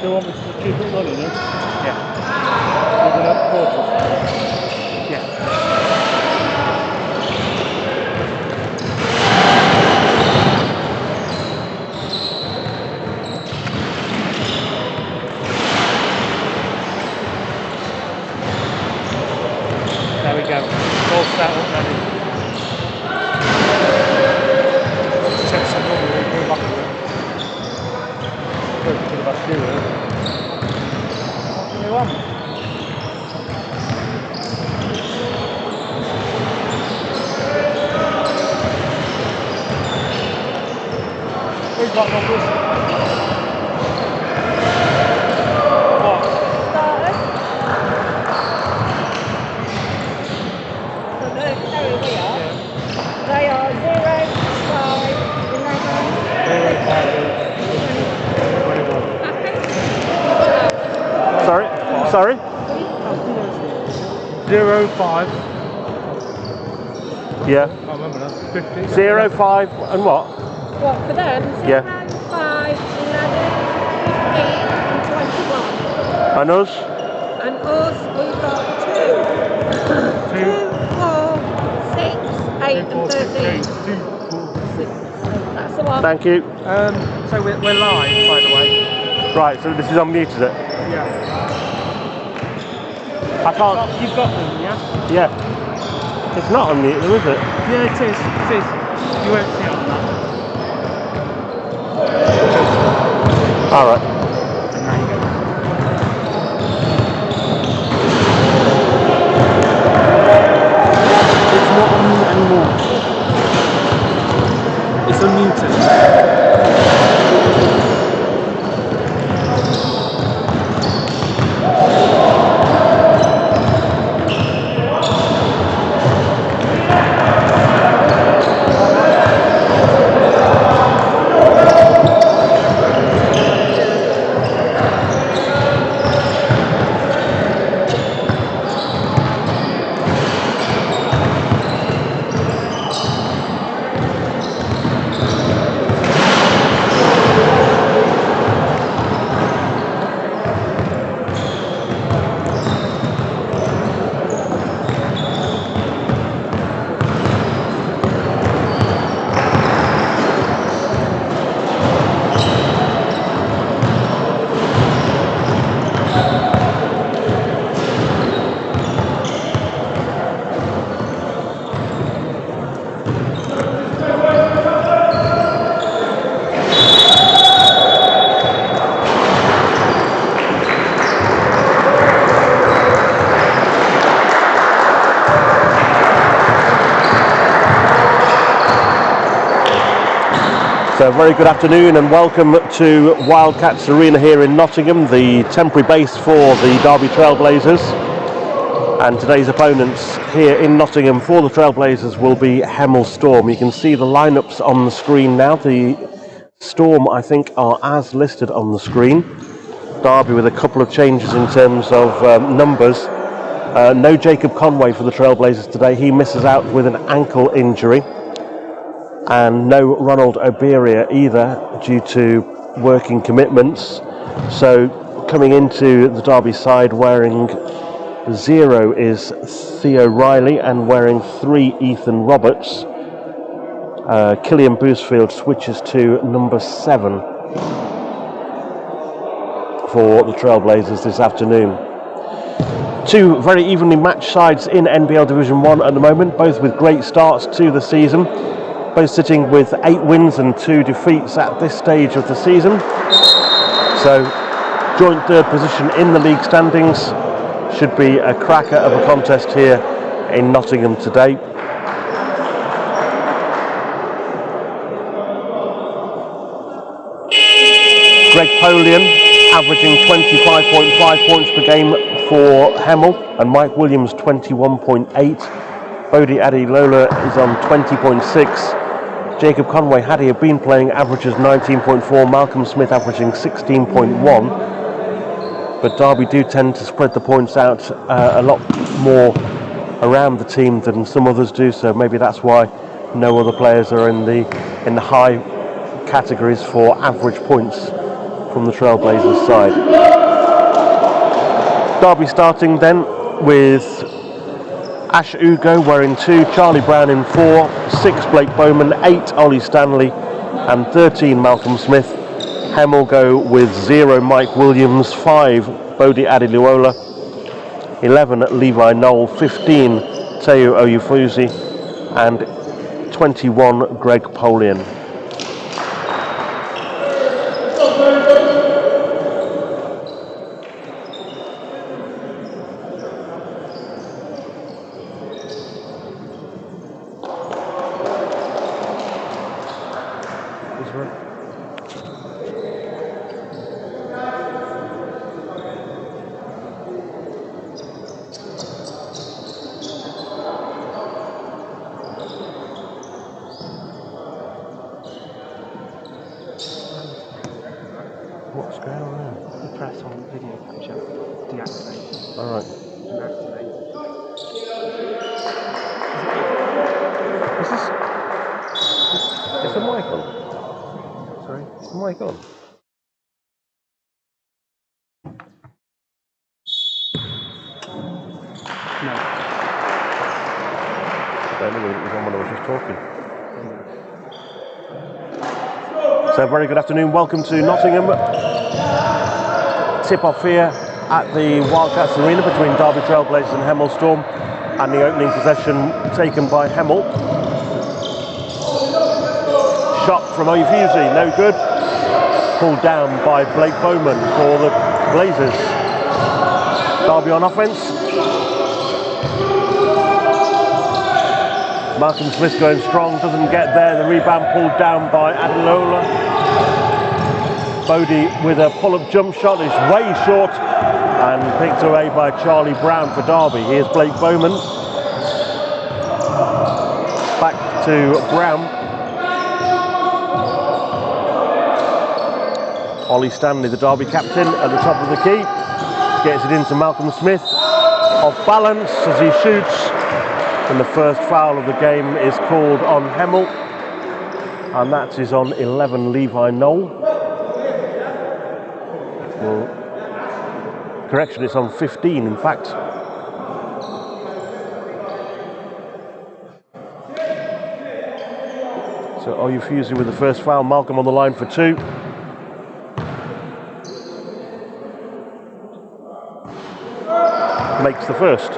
Do you want me to keep it running, yeah? Yeah. We're going to pause Yeah. There we go. All set up ready. Check some more. We'll go back to it. First thing about doing it. What do you want? Who's got numbers? What? Starters. So they're carrying we are. Yeah. They are 0, 5, 11, 21. Sorry? Sorry? 0, 5. Yeah. I can't remember now. 50. 0, 5 and what? What for them? 0, Yeah. 5, 11, 15 and 21. And us? And us, we've got 2, 4, 6, 8 and 13. 2, 4, 6. That's the one. Thank you. So we're live, by the way. Right, so this is unmuted, is it? Yeah. I can't. You've got them, yeah? Yeah. It's not unmuted, is it? Yeah, it is. It is. You won't see it on that. Alright. There you go. It's not on mute anymore. It's unmuted. So very good afternoon and welcome to Wildcats Arena here in Nottingham, the temporary base for the Derby Trailblazers. And today's opponents here in Nottingham for the Trailblazers will be Hemel Storm. You can see the lineups on the screen now. The Storm, I think, are as listed on the screen. Derby with a couple of changes in terms of numbers. No Jacob Conway for the Trailblazers today. He misses out with an ankle injury. And no Ronald Oberia either due to working commitments. So coming into the Derby side wearing 0 is Theo Riley and wearing 3 Ethan Roberts. Killian Boosfield switches to number 7 for the Trailblazers this afternoon. Two very evenly matched sides in NBL Division 1 at the moment, both with great starts to the season. Both sitting with 8 wins and 2 defeats at this stage of the season. So, joint third position in the league standings. Should be a cracker of a contest here in Nottingham today. Greg Polian averaging 25.5 points per game for Hemel, and Mike Williams 21.8. Bodie Adilola is on 20.6. Jacob Conway, had he been playing, averages 19.4. Malcolm Smith averaging 16.1. But Derby do tend to spread the points out a lot more around the team than some others do. So maybe that's why no other players are in the high categories for average points from the Trailblazers side. Derby starting then with Ash Ugo wearing 2, Charlie Brown in 4, 6 Blake Bowman, 8 Ollie Stanley and 13 Malcolm Smith. Hemel go with 0 Mike Williams, 5 Bodie Adiluola, 11 Levi Knoll, 15 Teo Oyufuzi and 21 Greg Polian. What's going on there? The press on video capture. Deactivate. Alright. And activate. Is this... Is the mic on? Sorry? Is the mic on? No. I don't know whether it was on when I was just talking. So very good afternoon, welcome to Nottingham. Tip-off here at the Wildcats Arena between Derby Trailblazers and Hemel Storm, and the opening possession taken by Hemel. Shot from Oyufuzi, no good. Pulled down by Blake Bowman for the Blazers. Derby on offence. Malcolm Smith going strong, doesn't get there. The rebound pulled down by Adilola. Bodie with a pull-up jump shot is way short and picked away by Charlie Brown for Derby. Here's Blake Bowman. Back to Brown. Ollie Stanley, the Derby captain, at the top of the key. Gets it into Malcolm Smith. Off balance as he shoots. And the first foul of the game is called on Hemel. And that is on 11 Levi Knoll. Well, correction, it's on 15 in fact. So Oyufuzi with the first foul, Malcolm on the line for 2. Makes the first.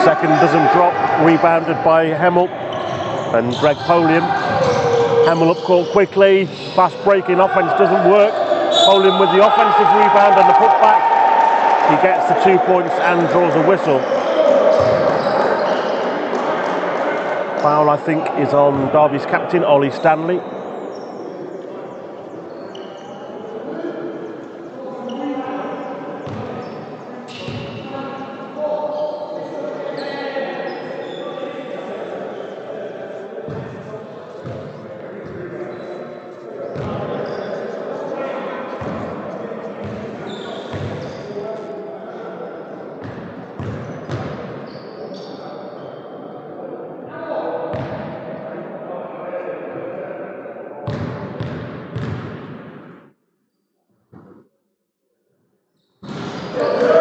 Second doesn't drop, rebounded by Hemel and Greg Polian. Hemel up court quickly, fast breaking offense doesn't work. Polian with the offensive rebound and the putback. He gets the 2 points and draws a whistle. Foul, I think, is on Derby's captain, Ollie Stanley.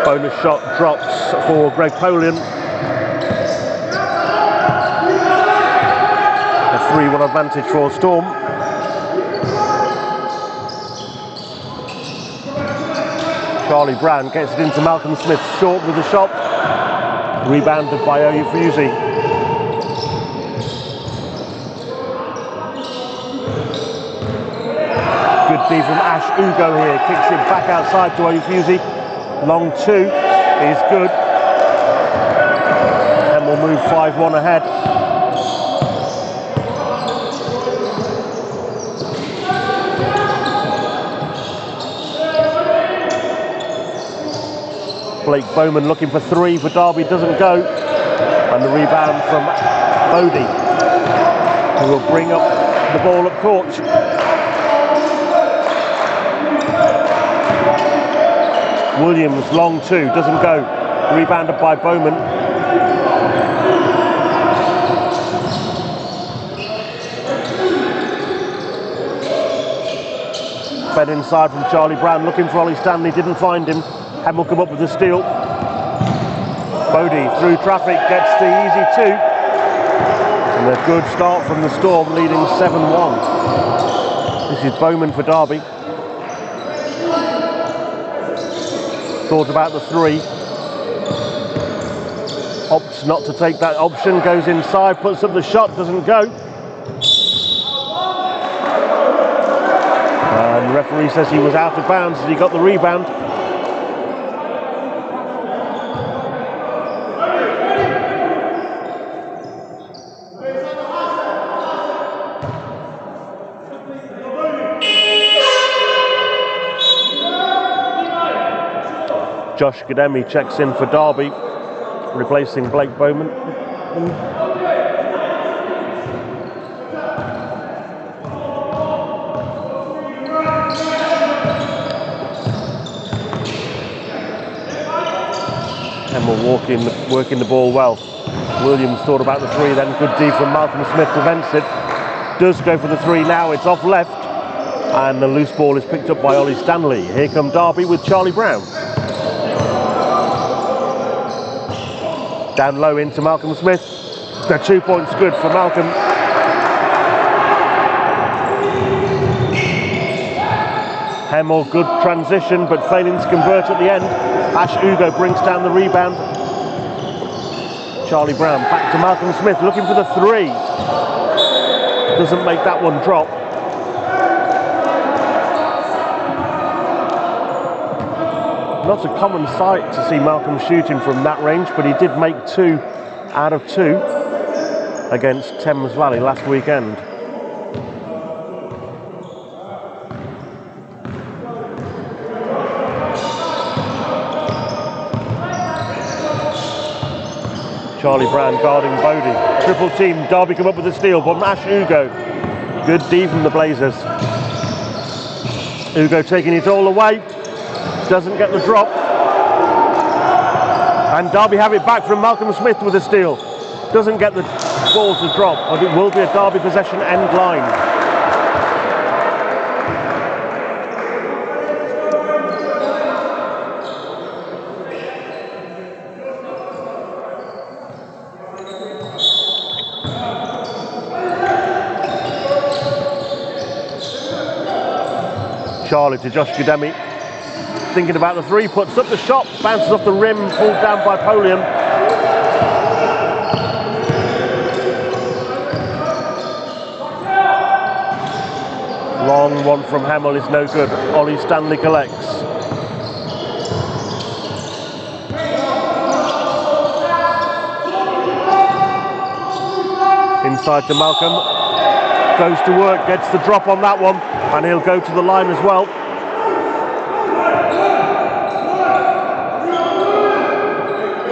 Bonus shot drops for Greg Polian. A 3-1 advantage for Storm. Charlie Brown gets it into Malcolm Smith, short with the shot. Rebounded by Oyufuzi. Good D from Ash Ugo here, kicks it back outside to Oyufuzi. Long 2 is good. And we'll move 5-1 ahead. Blake Bowman looking for 3 for Derby, doesn't go. And the rebound from Bodie, who will bring up the ball up court. Williams, long two, doesn't go. Rebounded by Bowman. Fed inside from Charlie Brown, looking for Ollie Stanley, didn't find him. Hemel come up with the steal. Bodie through traffic, gets the easy two. And a good start from the Storm, leading 7-1. This is Bowman for Derby. Thought about the three. Opts not to take that option, goes inside, puts up the shot, doesn't go. And the referee says he was out of bounds as he got the rebound. Josh Gademi checks in for Derby, replacing Blake Bowman. Hemel working the ball well. Williams thought about the three, then good D from Malcolm Smith, prevents it. Does go for the three now, it's off left. And the loose ball is picked up by Ollie Stanley. Here come Derby with Charlie Brown. Down low into Malcolm Smith. The 2 points good for Malcolm. Hemel, good transition, but failing to convert at the end. Ash Ugo brings down the rebound. Charlie Brown back to Malcolm Smith, looking for the three. Doesn't make that one drop. Not a common sight to see Malcolm shooting from that range, but he did make 2 out of 2 against Thames Valley last weekend. Charlie Brown guarding Bodie. Triple team, Derby come up with a steal, but Ash Ugo. Good D from the Blazers. Ugo taking it all away. Doesn't get the drop. And Derby have it back from Malcolm Smith with a steal. Doesn't get the ball to drop, but it will be a Derby possession end line. Charlie to Josh Gademi. Thinking about the three, puts up the shot, bounces off the rim, pulled down by Polian. Long one from Hemel is no good. Ollie Stanley collects. Inside to Malcolm. Goes to work, gets the drop on that one, and he'll go to the line as well.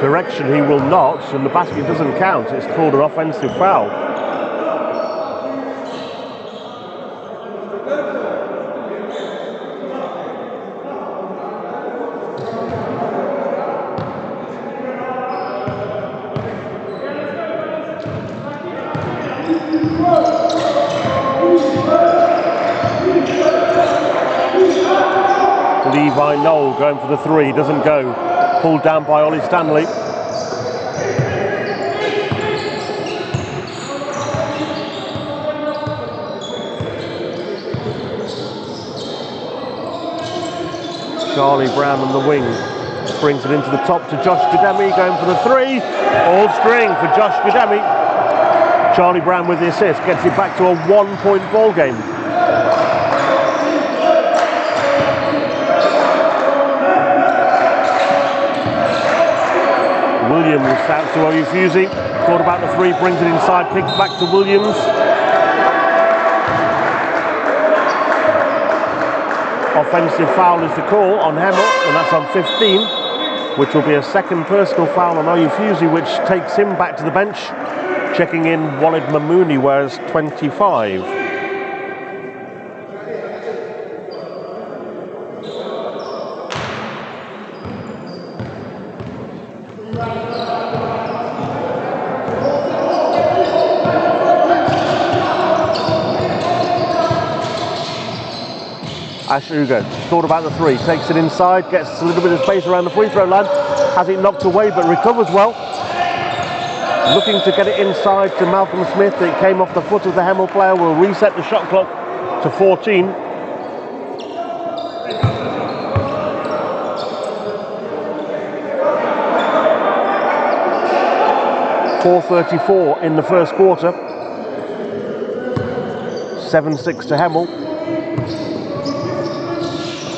Correction, he will not, and the basket doesn't count. It's called an offensive foul. Levi Knoll going for the three, doesn't go. Pulled down by Ollie Stanley. Charlie Brown on the wing. Brings it into the top to Josh Gademi, going for the three. All string for Josh Gademi. Charlie Brown with the assist, gets it back to a 1-point ball game. Williams out to Oyufuzi. Thought about the three, brings it inside, picks back to Williams. Offensive foul is the call on Hemel, and that's on 15, which will be a second personal foul on Oyufuzi, which takes him back to the bench. Checking in, Walid Mamouni wears 25. Ash Ugo thought about the three, takes it inside, gets a little bit of space around the free throw line, has it knocked away but recovers well. Looking to get it inside to Malcolm Smith. It came off the foot of the Hemel player. Will reset the shot clock to 14. .434 in the first quarter. 7-6 to Hemel.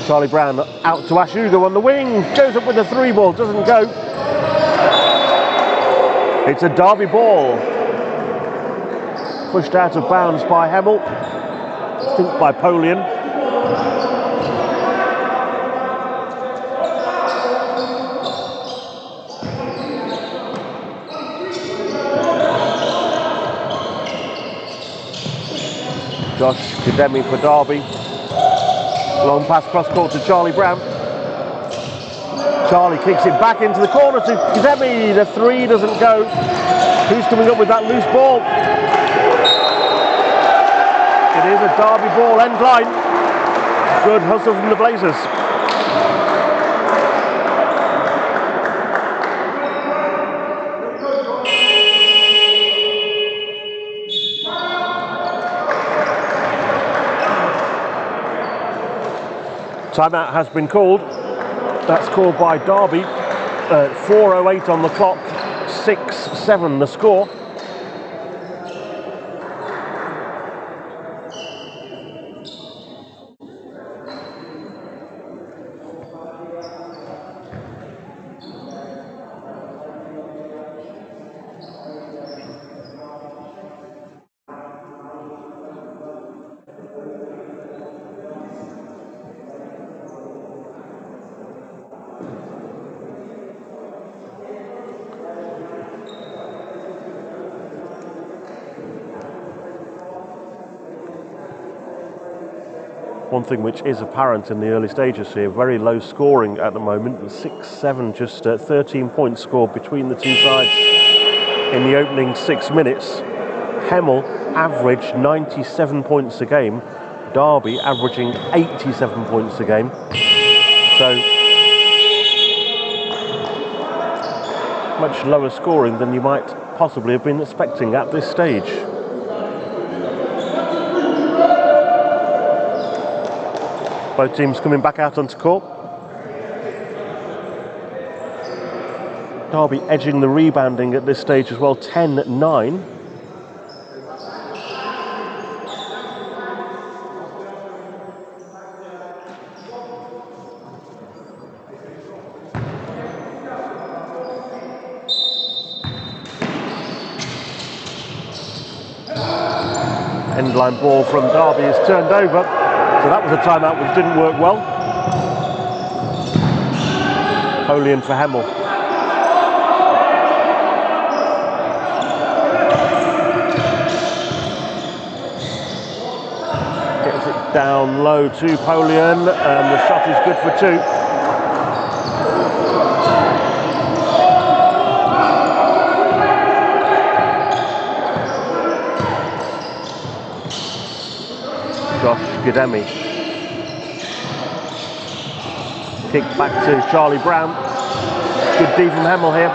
Charlie Brown out to Ash Ugo on the wing. Goes up with a three ball, doesn't go. It's a Derby ball. Pushed out of bounds by Hemel. I think by Polian. Josh Kademi for Derby. Long pass cross court to Charlie Brown. Charlie kicks it back into the corner to Kademi. The three doesn't go. Who's coming up with that loose ball? It is a Derby ball, end line. Good hustle from the Blazers. Timeout has been called. That's called by Derby. 4:08 on the clock. 6-7 the score. One thing which is apparent in the early stages here, very low scoring at the moment, 6-7, just 13 points scored between the two sides in the opening 6 minutes. Hemel averaged 97 points a game, Derby averaging 87 points a game. So much lower scoring than you might possibly have been expecting at this stage. Both teams coming back out onto court. Derby edging the rebounding at this stage as well, 10-9. Endline ball from Derby is turned over. So that was a timeout which didn't work well. Polian for Hemel. Gets it down low to Polian, and the shot is good for two. Josh Kademi. Kick back to Charlie Brown. Good D from Hemel here.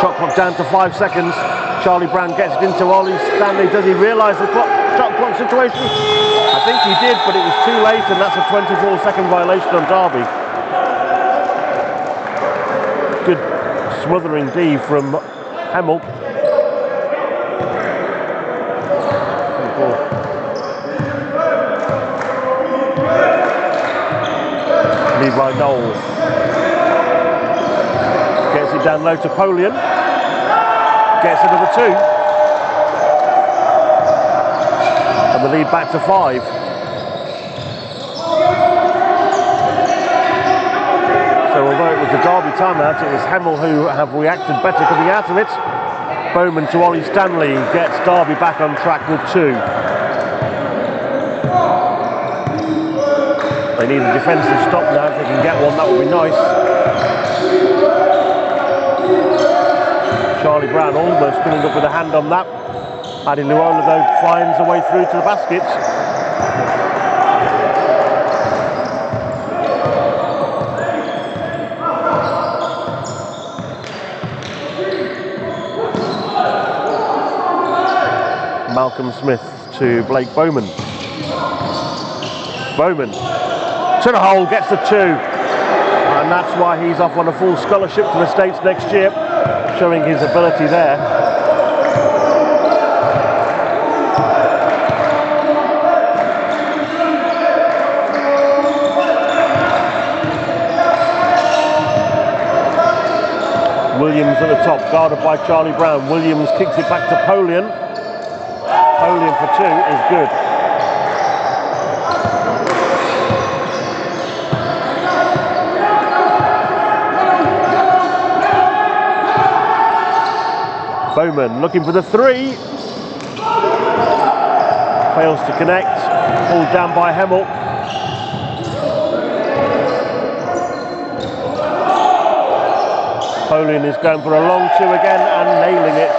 Shot clock down to 5 seconds. Charlie Brown gets it into Ollie Stanley. Does he realise the shot clock situation? I think he did, but it was too late, and that's a 24-second violation on Derby. Good smothering D from Hemel. Lead by Noel. Gets it down low to Polian. Gets another two. And the lead back to 5. So although it was the Derby timeout, it was Hemel who have reacted better coming out of it. Bowman to Ollie Stanley gets Derby back on track with 2. They need a defensive stop now. If they can get one, that would be nice. Charlie Brown almost coming up with a hand on that. Adi Luola though finds a way through to the basket. Malcolm Smith to Blake Bowman. Bowman to the hole, gets the 2. And that's why he's off on a full scholarship to the States next year, showing his ability there. Williams at the top, guarded by Charlie Brown. Williams kicks it back to Polian. Polian for 2 is good. Bowman looking for the 3. Fails to connect. Pulled down by Hemel. Polian is going for a long 2 again and nailing it.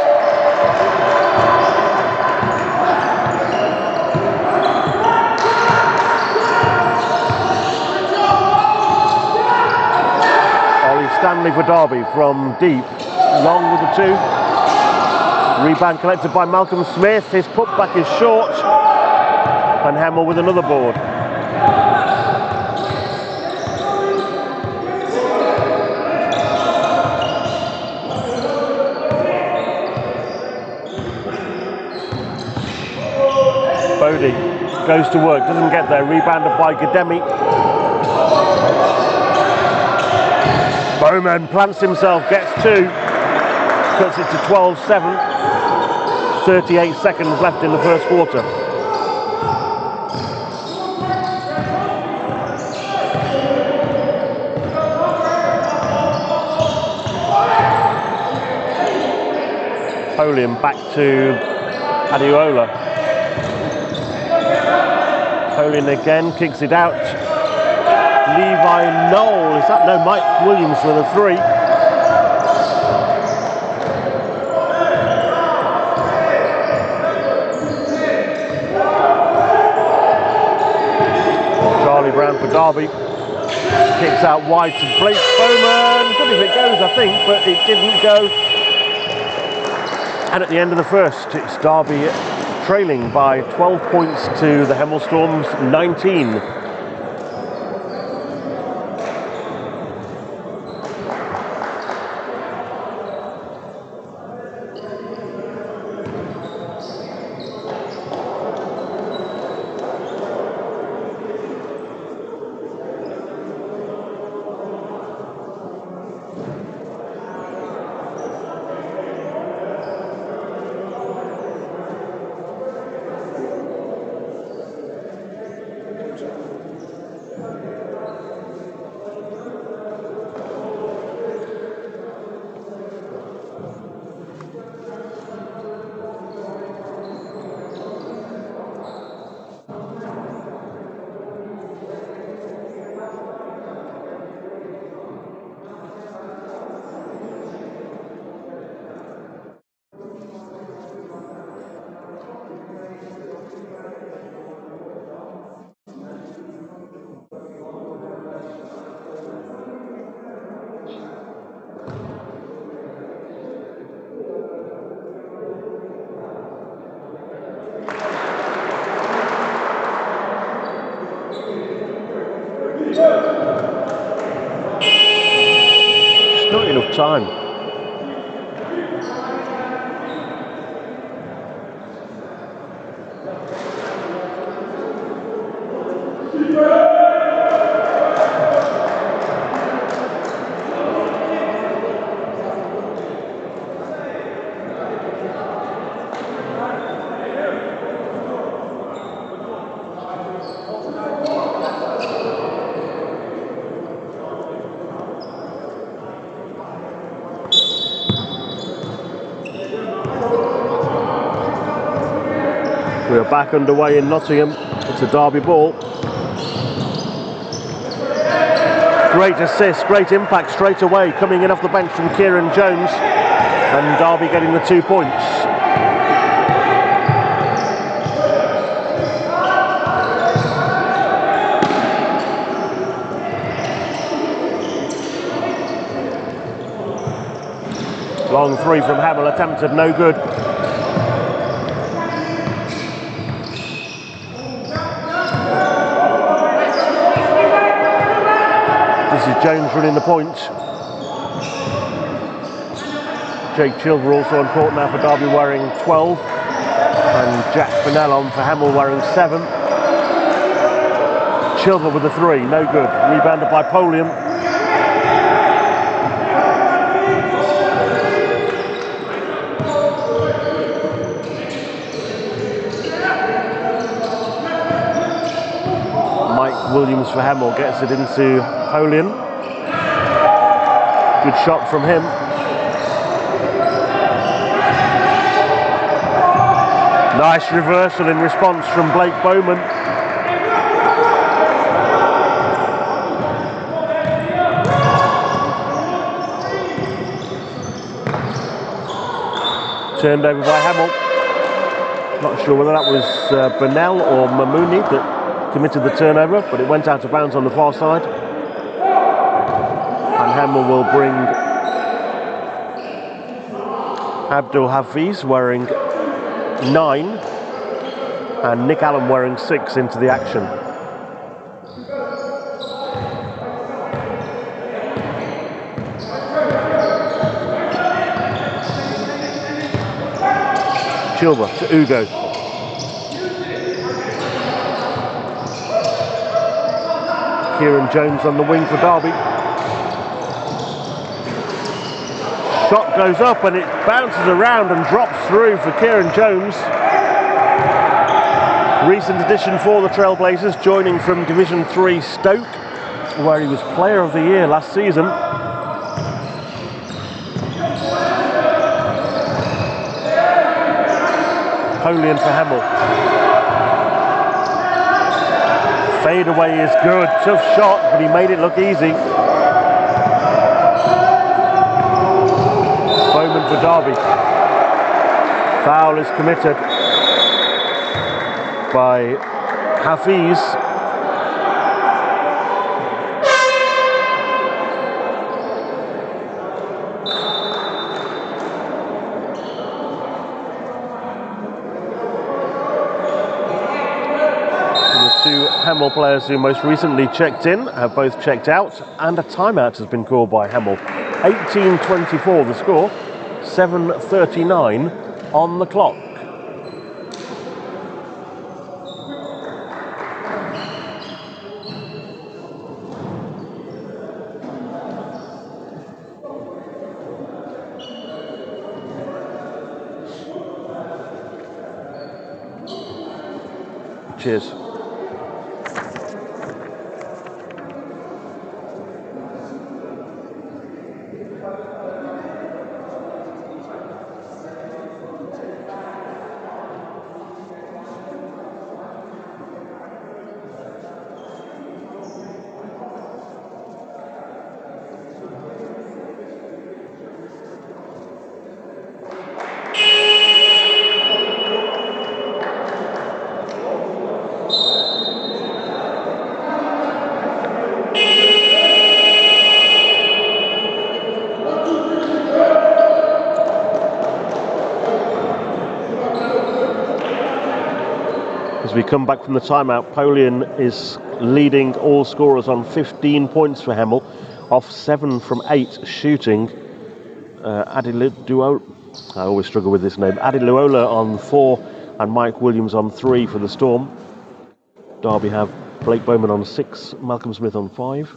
Ollie Stanley for Derby from deep. Long with the 2. Rebound collected by Malcolm Smith. His putback is short. And Hemel with another board. Bodie goes to work, doesn't get there. Rebounded by Gademi. Bowman plants himself, gets 2. Cuts it to 12-7. 38 seconds left in the first quarter. Polian back to Adiola. Polian again, kicks it out. Levi Knoll, is that? No, Mike Williams with a 3. Charlie Brown for Derby. Kicks out wide to Blake Bowman. Good if it goes, I think, but it didn't go. And at the end of the first, it's Derby trailing by 12 points to the Hemel Storm's 19. Not enough time. We're back underway in Nottingham. It's a Derby ball. Great assist, great impact straight away, coming in off the bench from Kieran Jones, and Derby getting the 2 points. Long 3 from Hemel, attempted, no good. Jones running the point. Jake Chilver also on court now for Derby wearing 12. And Jack Fennell on for Hemel wearing 7. Chilver with a 3, no good. Rebounded by Polian. Mike Williams for Hemel gets it into Polian. Good shot from him. Nice reversal in response from Blake Bowman. Turned over by Hemel. Not sure whether that was Burnell or Mamouni that committed the turnover, but it went out of bounds on the far side. And Hemel will bring Abdul Hafiz wearing 9 and Nick Allen wearing 6 into the action. Chilver to Ugo. Kieran Jones on the wing for Derby. Shot goes up and it bounces around and drops through for Kieran Jones. Recent addition for the Trailblazers, joining from Division 3 Stoke, where he was Player of the Year last season. Polian for Hemel. Fade away is good, tough shot, but he made it look easy. Bowman for Derby. Foul is committed by Hafiz. Hemel players who most recently checked in have both checked out, and a timeout has been called by Hemel. 18:24 the score, 7:39 on the clock. Cheers. We come back from the timeout. Polian is leading all scorers on 15 points for Hemel, off 7 from 8 shooting. Adiluola, I always struggle with this name. Adiluola on 4 and Mike Williams on 3 for the Storm. Derby have Blake Bowman on 6, Malcolm Smith on 5.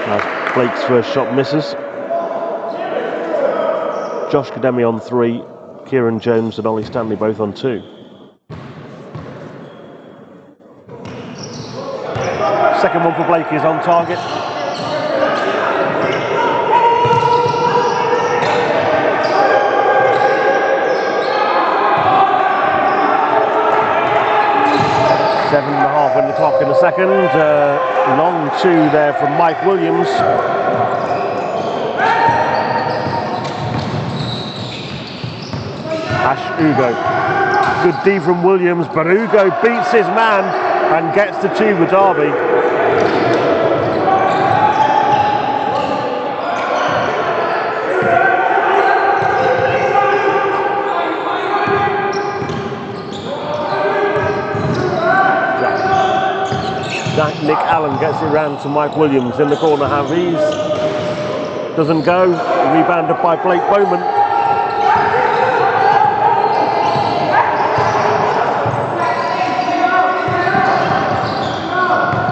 As Blake's first shot misses. Josh Kademi on 3. Kieran Jones and Ollie Stanley both on 2. Second one for Blake is on target. Seven and a half in the clock in the second. Long 2 there from Mike Williams. Ash Ugo. Good D from Williams, but Ugo beats his man and gets the 2 with Derby. Nick Allen gets it round to Mike Williams in the corner. Haviz doesn't go. Rebounded by Blake Bowman.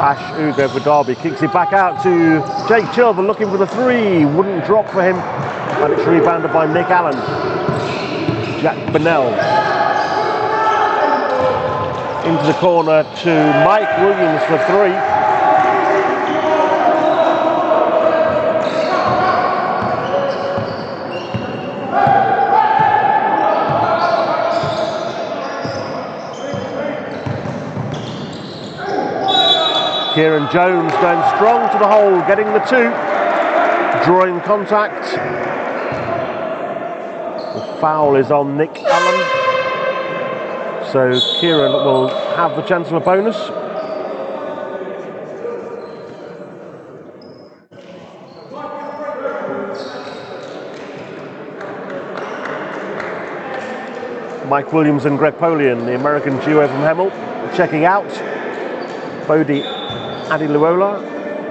Ash Ugo for Derby kicks it back out to Jake Chilver looking for the three. Wouldn't drop for him. And it's rebounded by Nick Allen. Jack Bennell. Into the corner to Mike Williams for three. Kieran Jones going strong to the hole, getting the two. Drawing contact. The foul is on Nick Allen. So Kieran will have the chance of a bonus. Mike Williams and Greg Polian, the American duo from Hemel, checking out. Bodie Adiluola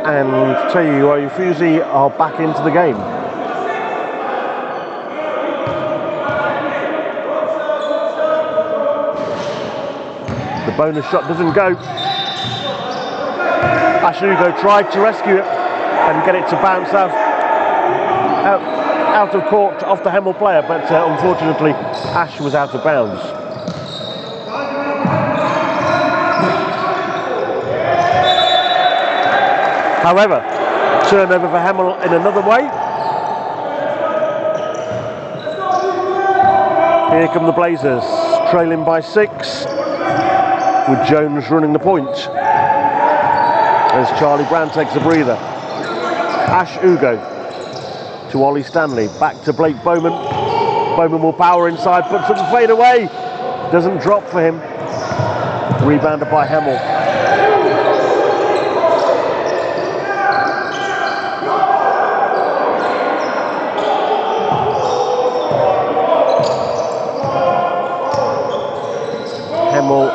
and Teyu Oyufuzi are back into the game. The bonus shot doesn't go. Ash Ugo tried to rescue it and get it to bounce out of court off the Hemel player, but unfortunately Ash was out of bounds. However, turnover for Hemel in another way. Here come the Blazers, trailing by 6, with Jones running the point. As Charlie Brown takes a breather. Ash Ugo to Ollie Stanley, back to Blake Bowman. Bowman will power inside, puts up the fade away. Doesn't drop for him. Rebounded by Hemel. Hemel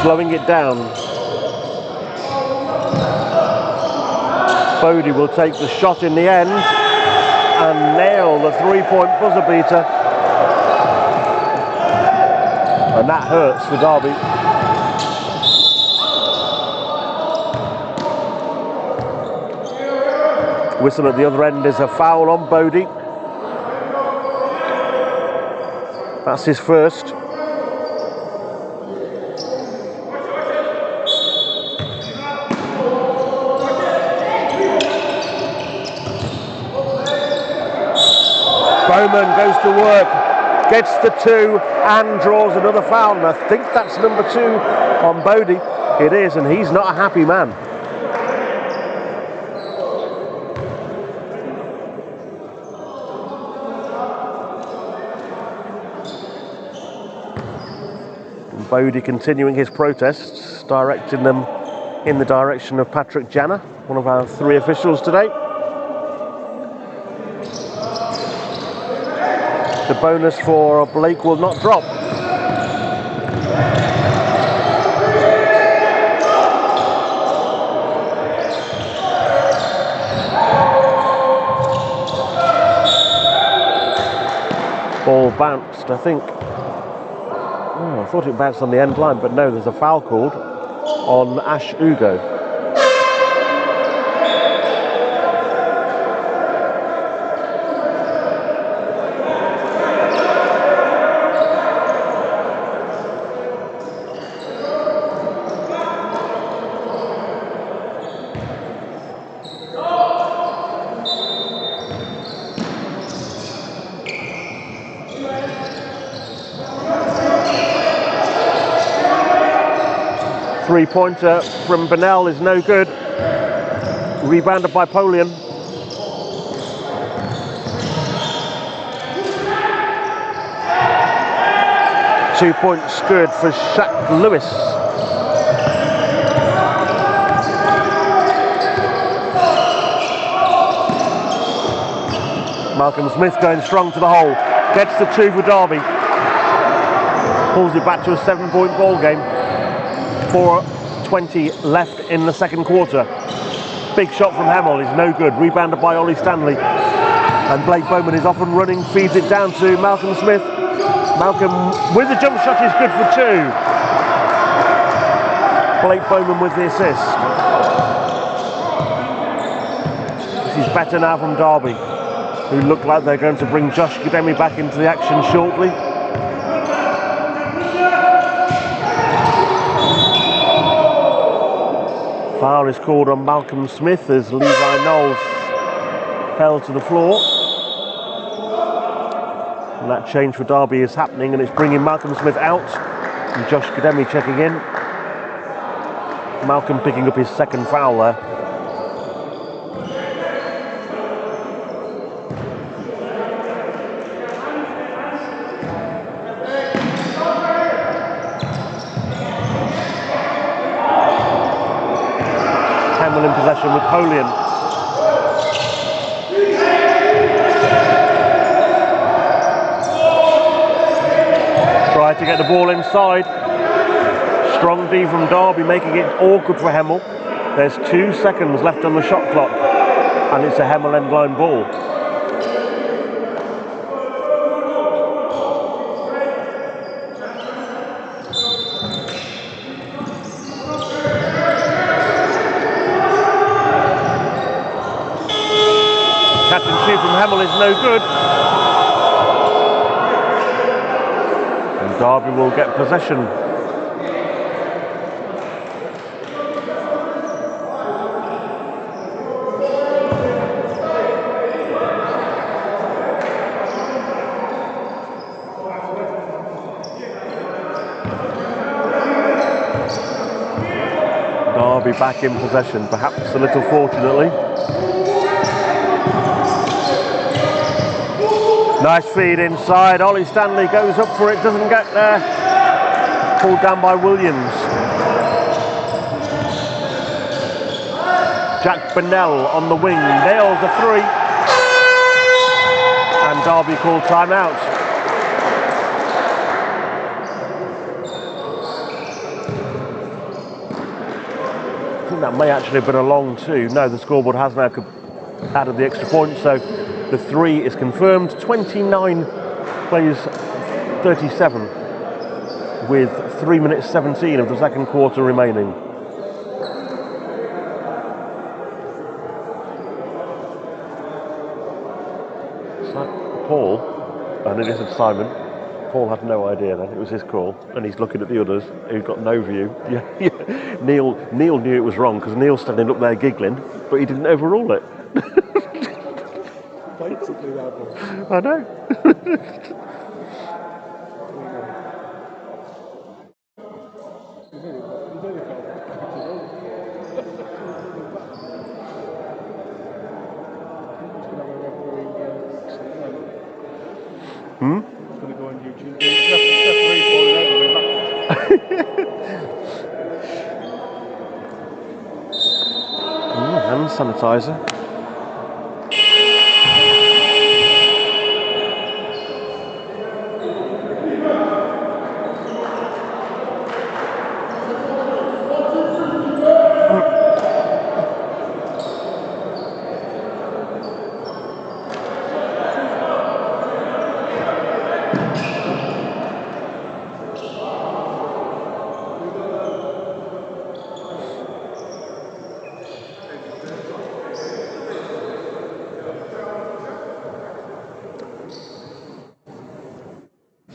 slowing it down. Bodie will take the shot in the end and nail the three-point buzzer beater. And that hurts for Derby. Whistle at the other end is a foul on Bodie. That's his first. Bowman goes to work, gets the 2 and draws another foul, and I think that's number 2 on Bodie. It is, and he's not a happy man. And Bodie continuing his protests, directing them in the direction of Patrick Janner, one of our 3 officials today. The bonus for Blake will not drop. Ball bounced, I think. Oh, I thought it bounced on the end line, but no, there's a foul called on Ash Ugo. Three-pointer from Bennell is no good. Rebounded by Polian. Two points good for Shaq Lewis. Malcolm Smith going strong to the hole. Gets the 2 for Derby. Pulls it back to a 7-point ball game. 4 2:20 left in the second quarter. Big shot from Hemel is no good. Rebounded by Ollie Stanley. And Blake Bowman is off and running, feeds it down to Malcolm Smith. Malcolm with the jump shot is good for 2. Blake Bowman with the assist. This is better now from Derby, who look like they're going to bring Josh Gidemi back into the action shortly. Foul is called on Malcolm Smith as Levi Knowles fell to the floor. And that change for Derby is happening, and it's bringing Malcolm Smith out and Josh Gidemi checking in. Malcolm picking up his second foul there. Hemel in possession with Polian. Try to get the ball inside. Strong D from Derby, making it awkward for Hemel. There's 2 seconds left on the shot clock, and it's a Hemel end line ball. Catch and shoot from Hemel is no good. And Derby will get possession. Derby back in possession, perhaps a little fortunately. Nice feed inside. Ollie Stanley goes up for it, doesn't get there. Pulled down by Williams. Jack Bennell on the wing, nails the 3. And Derby called timeout. I think that may actually have been a long 2. No, the scoreboard has now added the extra point, so the 3 is confirmed. 29 plays 37 with 3 minutes 17 of the second quarter remaining. So Paul, I nearly said Simon. Paul had no idea then, it was his call, and he's looking at the others who've got no view. Yeah. Neil knew it was wrong because Neil's standing up there giggling, but he didn't overrule it. I know. It's going to go on YouTube. Hand sanitizer.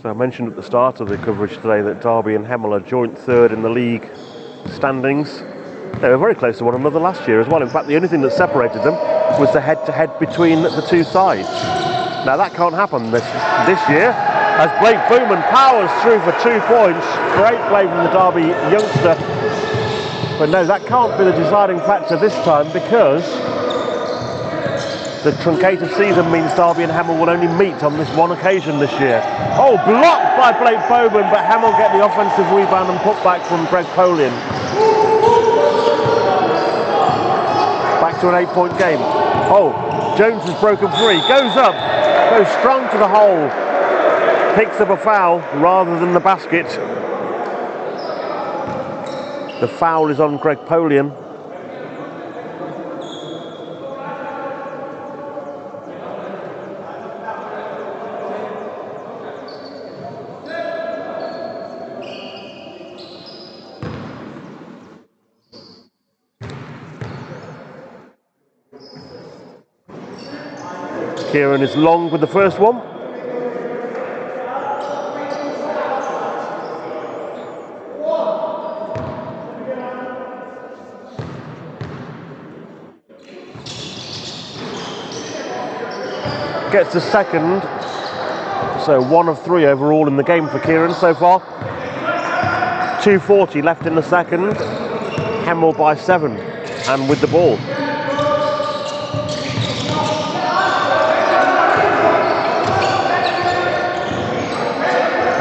So I mentioned at the start of the coverage today that Derby and Hemel are joint 3rd in the league standings. They were very close to one another last year as well. In fact, the only thing that separated them was the head-to-head between the 2 sides. Now that can't happen this year, as Blake Bowman powers through for 2 points. Great play from the Derby youngster. But no, that can't be the deciding factor this time, because the truncated season means Derby and Hemel will only meet on this one occasion this year. Oh, blocked by Blake Bowman, but Hemel get the offensive rebound and putback from Greg Polian. Back to an 8-point game. Oh, Jones has broken free, goes up, goes strong to the hole, picks up a foul rather than the basket. The foul is on Greg Polian. Kieran is long with the first one. Gets the second, so 1 of 3 overall in the game for Kieran so far. 2:40 left in the second. Hemel by 7 and with the ball.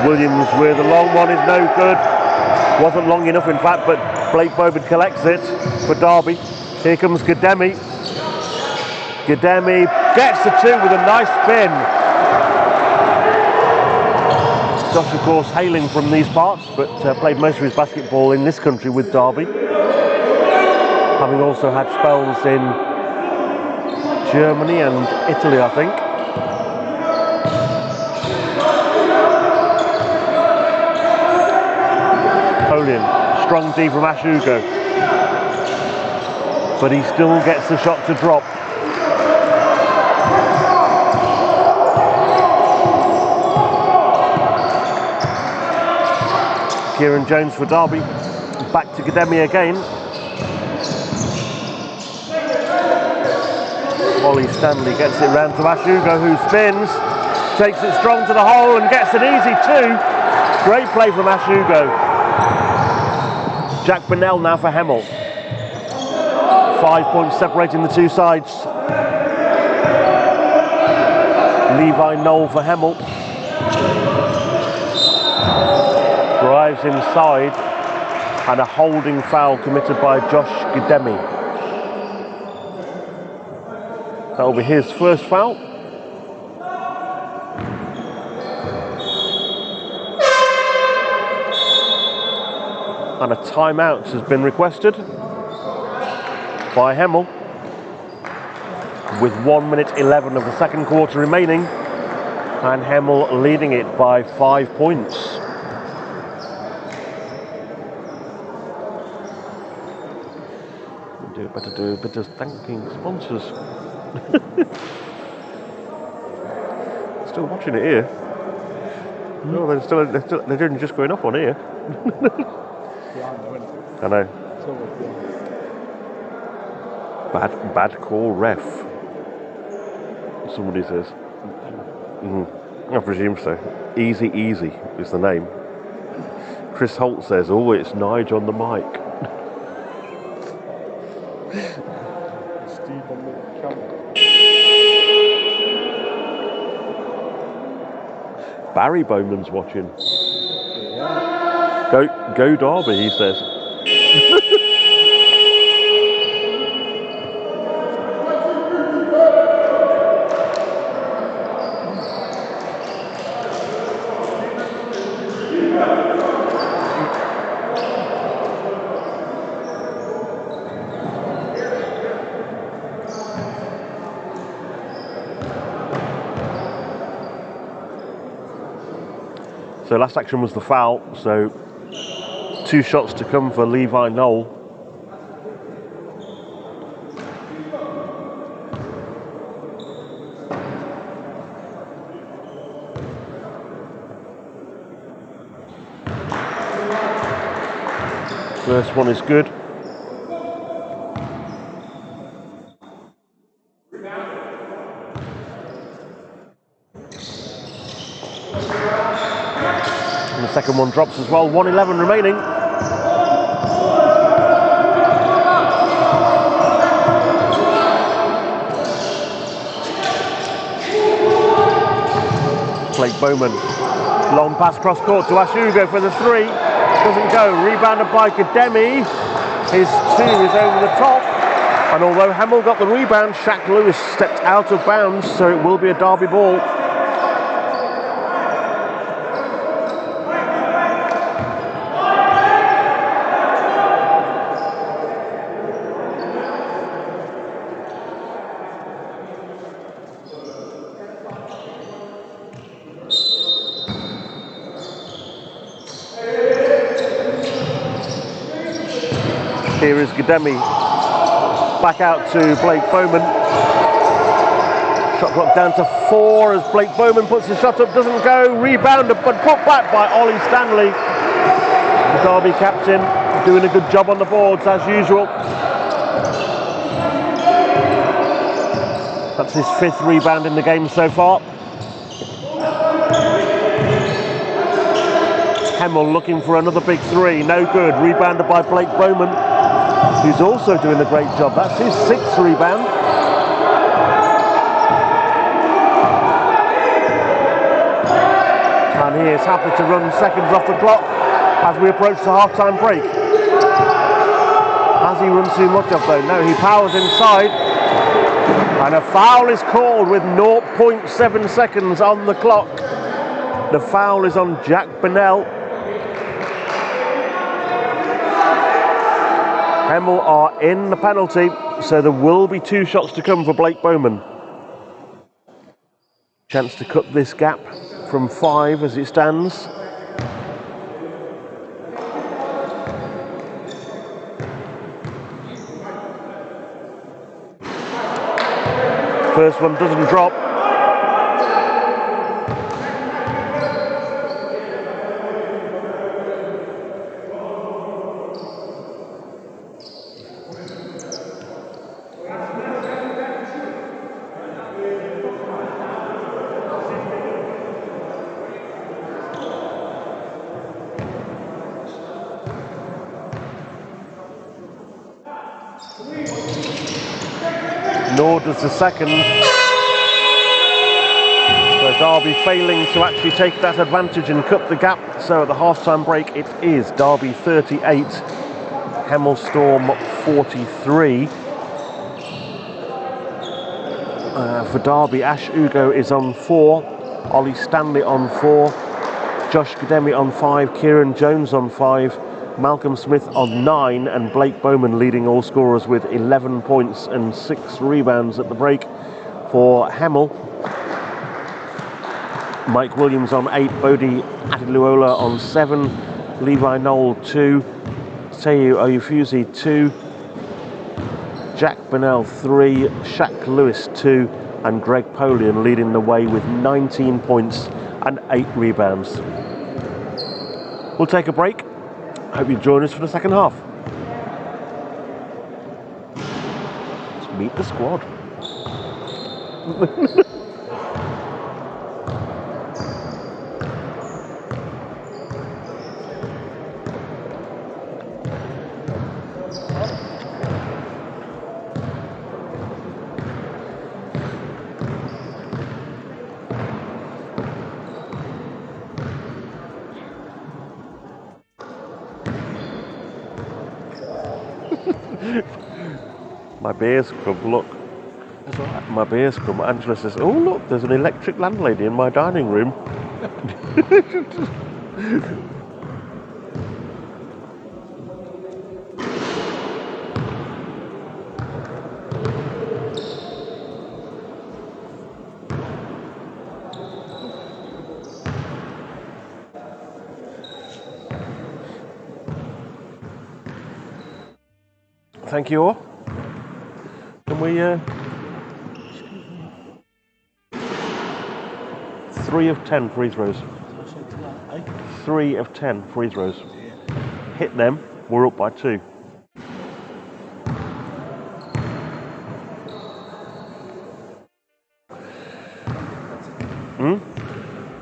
Williams with a long one is no good. Wasn't long enough in fact, but Blake Bowman collects it for Derby. Here comes Gademi. Gademi gets the 2 with a nice spin. Josh, of course, hailing from these parts, but played most of his basketball in this country with Derby, having also had spells in Germany and Italy, I think. Polian, strong D from Ashugo, but he still gets the shot to drop. Kieran Jones for Derby, back to Gademi again. Ollie Stanley gets it round to Ashugo, who spins, takes it strong to the hole and gets an easy 2. Great play from Ashugo. Jack Burnell now for Hemel. 5 points separating the two sides. Levi Knoll for Hemel. Drives inside and a holding foul committed by Josh Gademi. That will be his first foul. And a timeout has been requested by Hemel with 1 minute 11 of the second quarter remaining, and Hemel leading it by 5 points. Better do a bit of thanking sponsors. Still watching it here. No, they're doing just going up on here. I know. Bad call, ref. Somebody says. I presume so. Easy is the name. Chris Holt says, "Oh, it's Nigel on the mic." Barry Bowman's watching. Go Derby, he says. So last action was the foul, so 2 shots to come for Levi Knoll. First one is good. Second one drops as well. 1:11 remaining. Blake Bowman. Long pass cross court to Ashugo for the 3. Doesn't go. Rebounded by Gademi. His 2 is over the top. And although Hemel got the rebound, Shaq Lewis stepped out of bounds, so it will be a Derby ball. Here is Gademi. Back out to Blake Bowman. Shot clock down to 4 as Blake Bowman puts the shot up, doesn't go. Rebound, but put back by Ollie Stanley. The Derby captain doing a good job on the boards as usual. That's his 5th rebound in the game so far. Hemel looking for another big 3, no good. Rebounded by Blake Bowman, who's also doing a great job. That's his 6th rebound. And he is happy to run seconds off the clock as we approach the half-time break. Has he run too much off though? No, he powers inside. And a foul is called with 0.7 seconds on the clock. The foul is on Jack Bennell. Hemel are in the penalty, so there will be 2 shots to come for Blake Bowman. Chance to cut this gap from 5 as it stands. First one doesn't drop. Nor does the second. So Derby failing to actually take that advantage and cut the gap. So at the half-time break it is Derby 38, Hemel Storm 43. For Derby, Ash Ugo is on 4, Ollie Stanley on 4, Josh Gademi on 5, Kieran Jones on 5, Malcolm Smith on 9, and Blake Bowman leading all scorers with 11 points and 6 rebounds at the break for Hemel. Mike Williams on 8, Bodie Adiluola on 7, Levi Knoll 2, Seyu Oyufuzi 2, Jack Bennell 3, Shaq Lewis 2, and Greg Polian leading the way with 19 points and 8 rebounds. We'll take a break. Hope you join us for the second half. Let's meet the squad. My beer's come, look. My beer's come. Angela says, oh look, there's an electric landlady in my dining room. Thank you all. Can we 3 of 10 free throws. 3 of 10 free throws. Hit them, we're up by 2.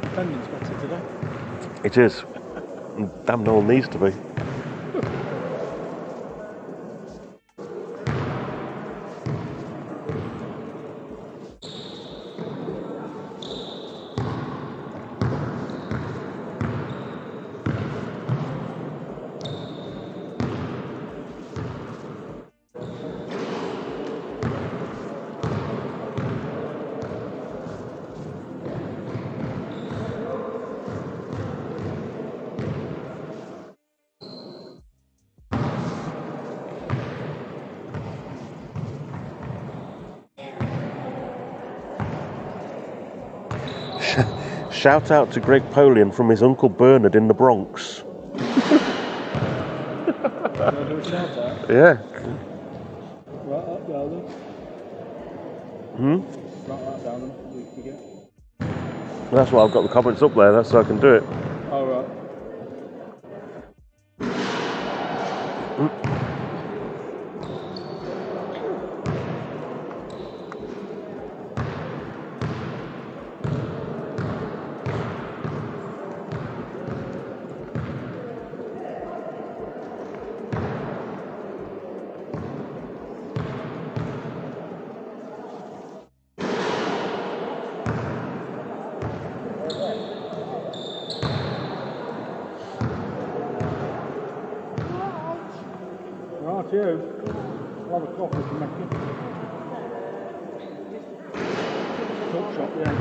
Defending's better today. It is. Damn, no one needs to be. Shout out to Greg Polian from his Uncle Bernard in the Bronx. Do a shout out? Yeah. Write that down then. Write that down then. You forget. That's why I've got the comments up there. That's so I can do it. Oh, right. Right, you. I'll have a coffee to make it. Cook shop, yeah.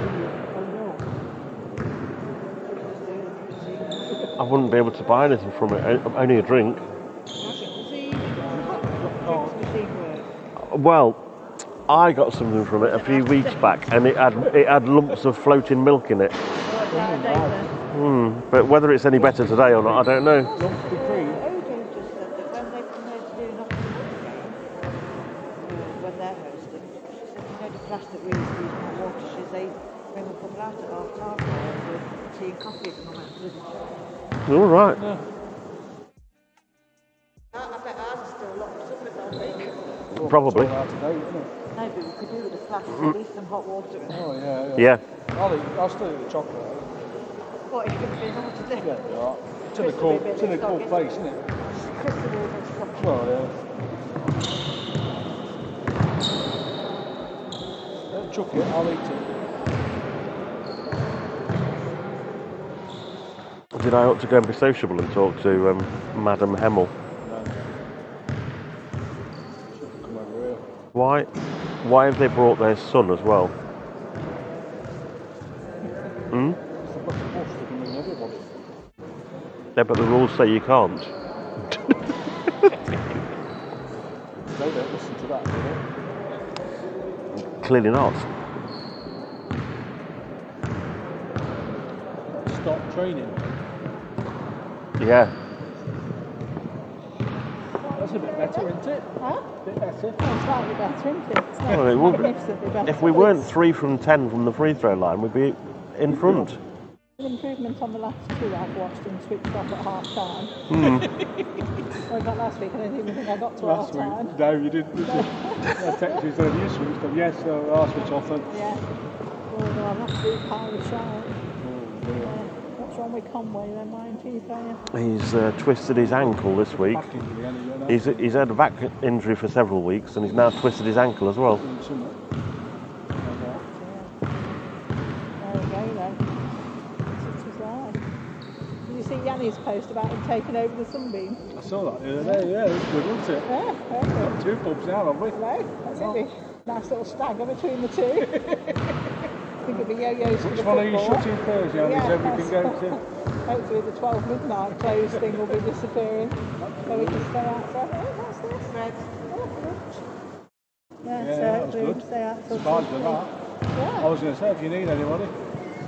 I wouldn't be able to buy anything from it. Only a drink. Well, I got something from it a few weeks back, and it had lumps of floating milk in it. But whether it's any better today or not, I don't know. Lumps of cream. When they're hosting, she said, you know the class that we used to use in hot water, she says they bring a couple out at half time with tea and coffee and all that. All right. Yeah. I bet ours is still locked up with that thing. Probably. It's all out today, isn't it? No, but we could do with a flask, at least some hot water in it. Oh, yeah. Yeah. I'll still eat the chocolate. What, it's going to be hard to do? Yeah, you are. It's in a cool place, isn't it? Crystal ball and stuff. Well, yeah. Don't chuck it, I'll eat it. Did I ought to go and be sociable and talk to Madam Hemel? No. Should come over here. Why have they brought their son as well? It's the bush to come in everybody. Yeah, but the rules say you can't. They don't listen to that, do they? Clearly not. Stop training. Yeah. That's a bit better, isn't it? Huh? A bit better. Oh, slightly better, isn't it? It's not Well, it would be. magnificently better. If we but weren't it's 3 from 10 from the free throw line, we'd be in front. an improvement on the last two I've watched and switched off at half time. Well, not last week, I don't even think I got to half Last time. week. No, you didn't. Did you? I texted you saying you switched off. Yes, I'll switch off then. Yeah. Well, no, I'm absolutely power shy. Oh, dear. What's wrong with Conway then, mind you, He's twisted his ankle this week. Back into the end of your He's had a back injury for several weeks, and he's now twisted his ankle as well. There we go then. Such as life. Did you see Yanni's post about him taking over the Sunbeam? I saw that the other day, yeah, it was good, wasn't it? Yeah, very good. Got 2 pubs now, haven't we? No, that's it. Nice little stagger between the two. I think it'll be yo-yos for the Which one are you football. shutting first, Yanni, so we can go to? Hopefully the 12 midnight close thing will be disappearing. So we can stay outside. Oh, what's this? Red. Oh, good. Yeah, Yeah, so that was hopefully we good. can stay out till Surprised with 2. that. I Yeah. was going to say, if you need anybody.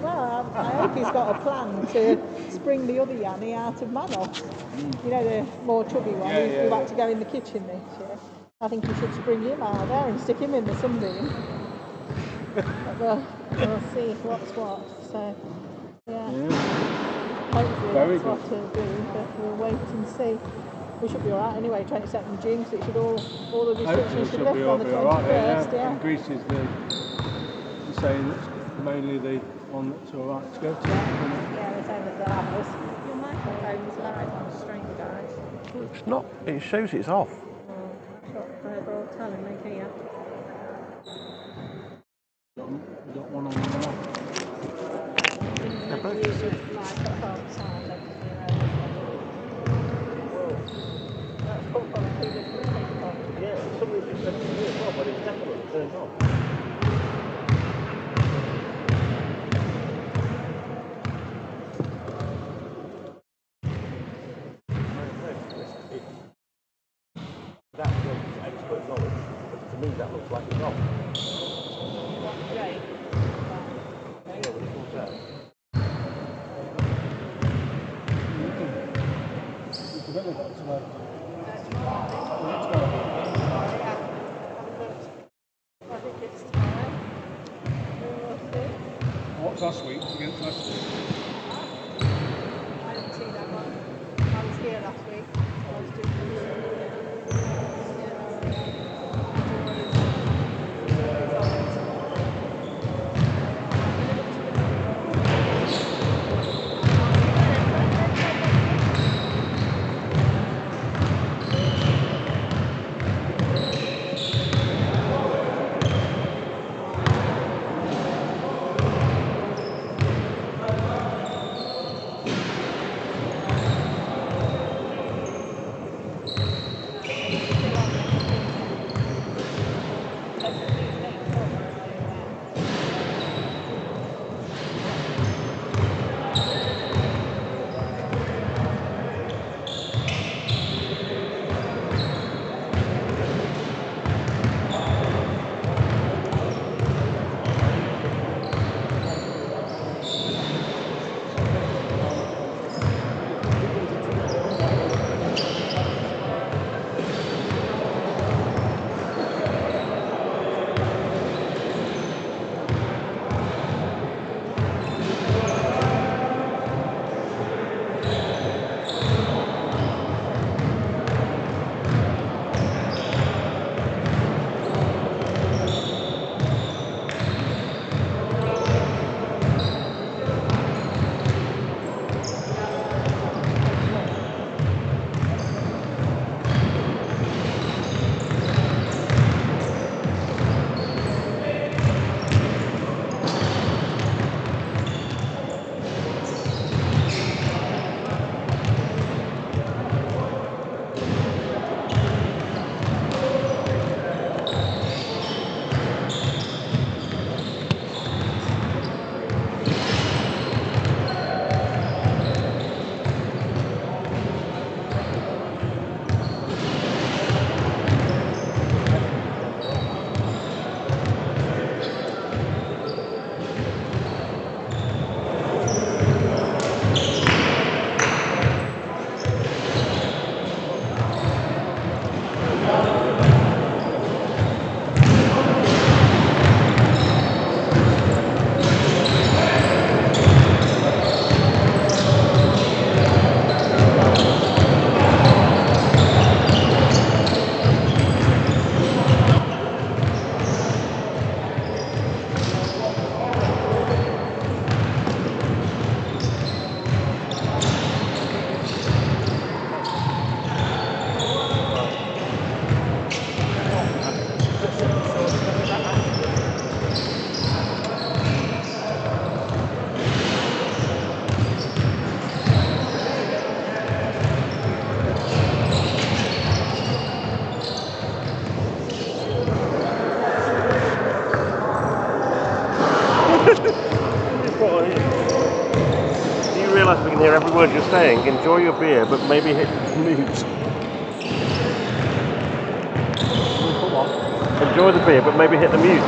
Well, I hope he's got a plan to spring the other Yanni out of Manos. You know, the more chubby one Yeah, who yeah, had to go in the kitchen this year. I think you should spring him out there and stick him in the Sunbeam. But we'll see what's what. So, yeah. Hopefully Very that's what to do, but we'll wait and see. We should be alright anyway, 22nd June, because it should all the Hopefully restrictions should she'll lift be on the 21st. alright, yeah. Yeah. And Greece is the saying it's mainly the one that's alright to go to. Yeah, they're saying that they'll have us. Your microphone's live on stream, guys. It's not. It shows it's off. They'll tell him, make here. You got one on the one off. They're both the same. Yeah, somebody just said to me as well, but it's definitely turned on. That's expert knowledge, but to me that looks like it's off. Yeah, when it comes out. You can only got to next time. Haven't looked. I think it's tomorrow. We'll see. What's last week against Leicester? I didn't see that one. I was here last week. I was doing Do you realise we can hear every word you're saying? Enjoy your beer, but maybe hit mute. Enjoy the beer, but maybe hit the mute.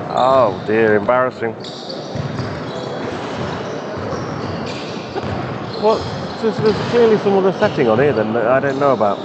Oh dear, embarrassing. What? So there's clearly some other setting on here then that I don't know about.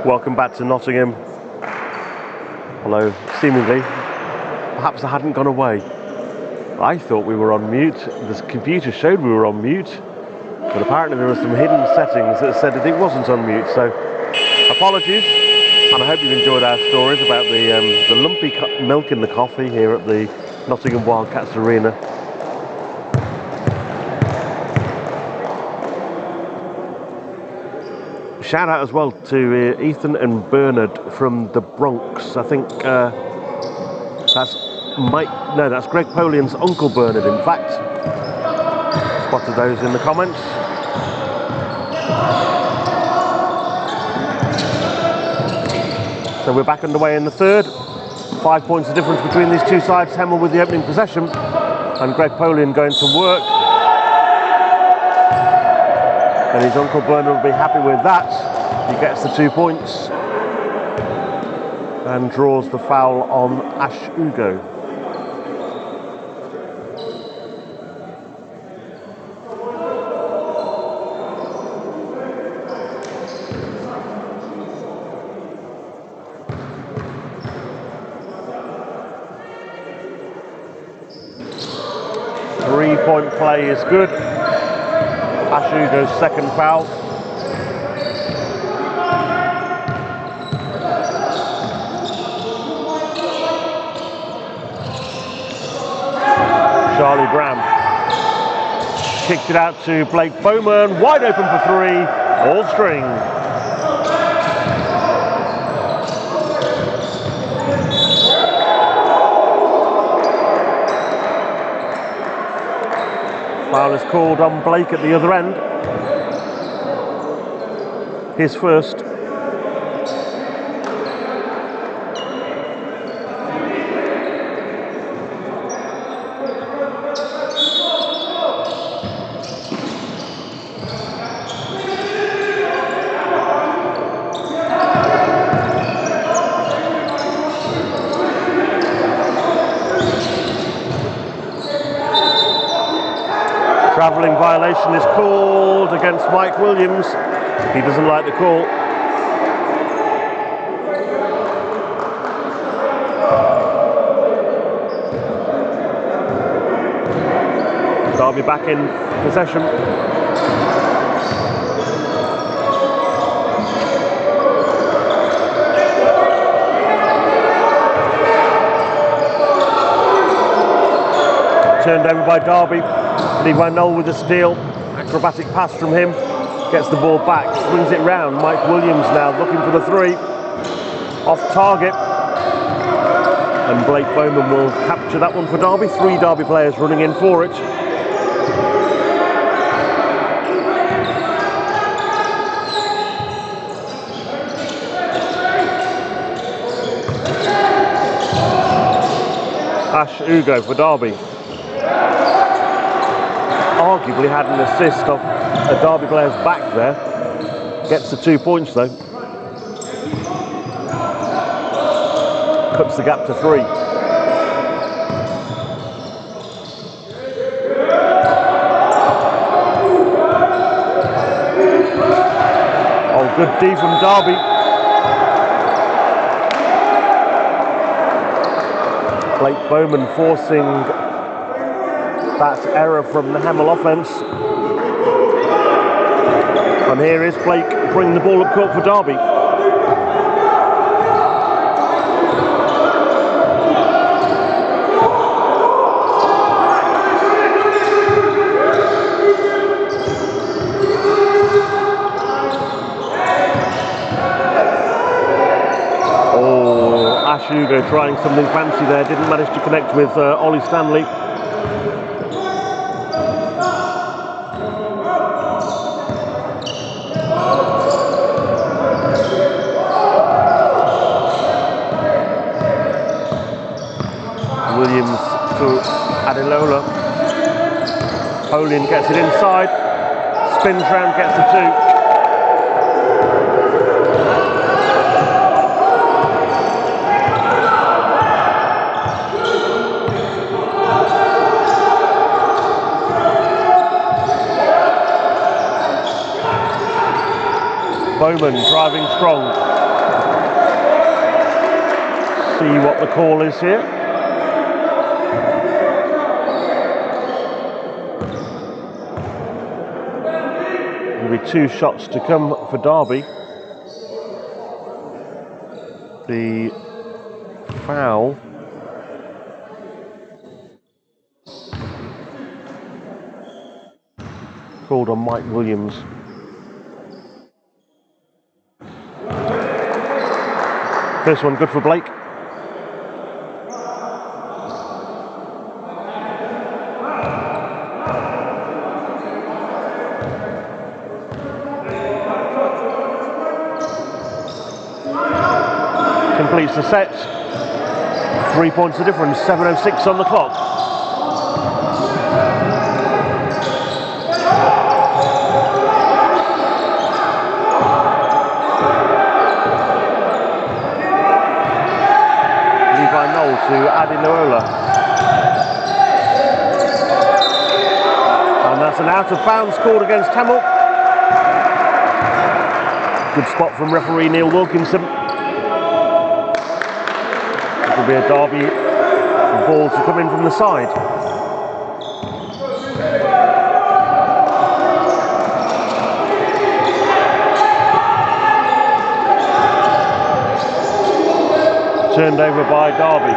Welcome back to Nottingham. Although, seemingly, perhaps I hadn't gone away. I thought we were on mute. The computer showed we were on mute, but apparently there were some hidden settings that said that it wasn't on mute. So, apologies, and I hope you've enjoyed our stories about the lumpy milk in the coffee here at the Nottingham Wildcats Arena. Shout out as well to Ethan and Bernard from the Bronx. I think that's Mike. No, that's Greg Polian's uncle Bernard. In fact, spotted those in the comments. So we're back underway in the third. 5 points of difference between these two sides. Hemel with the opening possession, and Greg Polian going to work. And his uncle Bernard will be happy with that. He gets the 2 points and draws the foul on Ash Ugo. Three-point play is good. Ash Ugo's second foul. Charlie Graham kicked it out to Blake Bowman, wide open for three, all string. Foul is called on Blake at the other end. His first. Travelling violation is called against Mike Williams. He doesn't like the call. Derby back in possession. Turned over by Derby. Levi Knoll with the steal. Acrobatic pass from him. Gets the ball back. Swings it round. Mike Williams now looking for the three. Off target. And Blake Bowman will capture that one for Derby. Three Derby players running in for it. Ash Ugo for Derby. Arguably had an assist off a Derby player's back there. Gets the 2 points though. Cuts the gap to three. Oh, good D from Derby. Blake Bowman forcing that error from the Hemel offence. And here is Blake bringing the ball up court for Derby. Oh, Ash Ugo trying something fancy there, didn't manage to connect with Ollie Stanley. Williams to Adelola. Polian gets it inside, spins round, gets the two. Bowman driving strong. see what the call is here. There'll be 2 shots to come for Derby. The foul called on Mike Williams. First one good for Blake. Completes the set. 3 points the difference, 7:06 on the clock. Levi Knoll to Adi Noola. And that's an out of bounds called against Hemel. Good spot from referee Neil Wilkinson. It'll be a Derby ball to come in from the side. Turned over by Derby.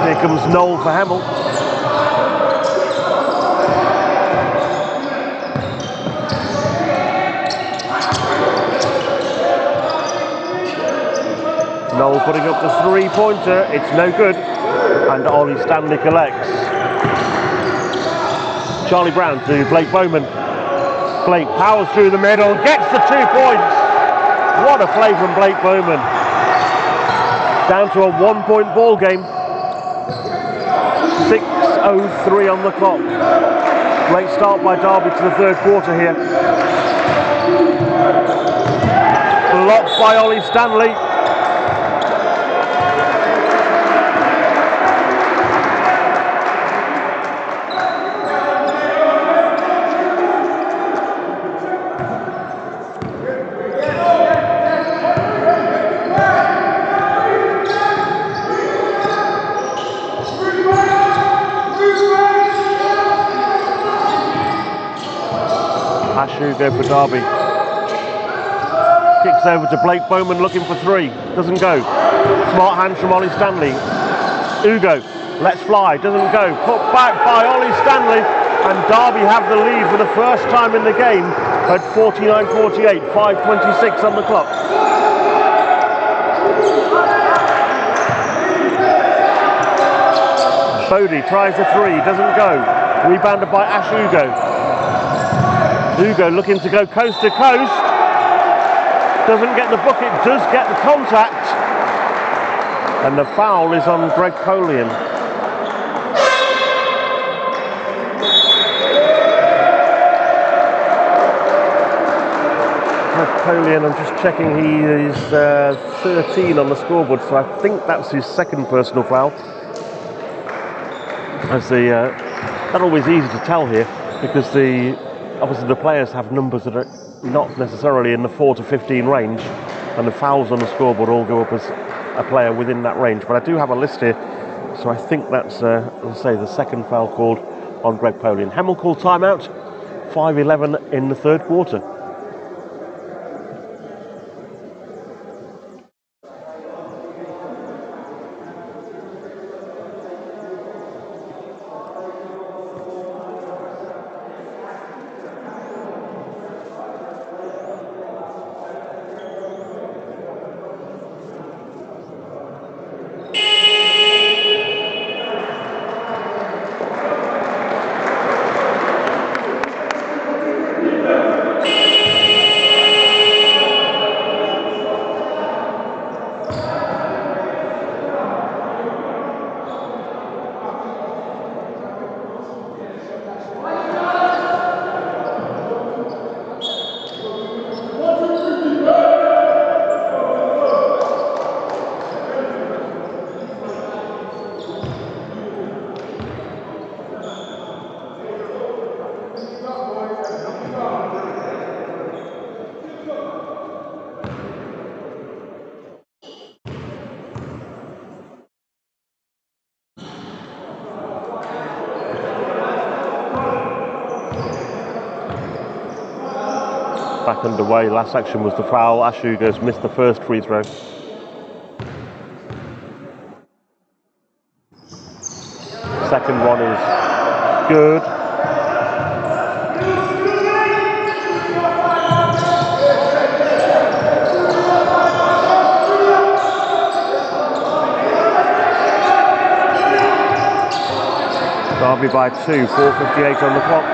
Here comes Knoll for Hemel. Knoll putting up the 3-pointer, it's no good, and Ollie Stanley collects. Charlie Brown to Blake Bowman. Blake powers through the middle, gets the 2 points. What a play from Blake Bowman. Down to a 1-point ball game. 6:03 on the clock. Great start by Derby to the 3rd quarter here. Blocked by Ollie Stanley. Go for Derby. Kicks over to Blake Bowman looking for 3. Doesn't go. Smart hands from Ollie Stanley. Ugo lets fly. Doesn't go. Put back by Ollie Stanley. And Derby have the lead for the first time in the game at 49-48. 5:26 on the clock. Bodie tries a 3. Doesn't go. Rebounded by Ash Ugo. Ugo looking to go coast to coast. Doesn't get the bucket, does get the contact. And the foul is on Greg Polian. Greg Polian, I'm just checking, he is 13 on the scoreboard, so I think that's his 2nd personal foul. As not always easy to tell here, because obviously the players have numbers that are not necessarily in the 4 to 15 range, and the fouls on the scoreboard all go up as a player within that range. But I do have a list here, so I think that's, let's say, the 2nd foul called on Greg Polian. Hemel called timeout, 5:11 in the 3rd quarter. back underway. Last action was the foul. Ashuga's missed the first free throw. Second one is good. Derby by 2, 4:58 on the clock.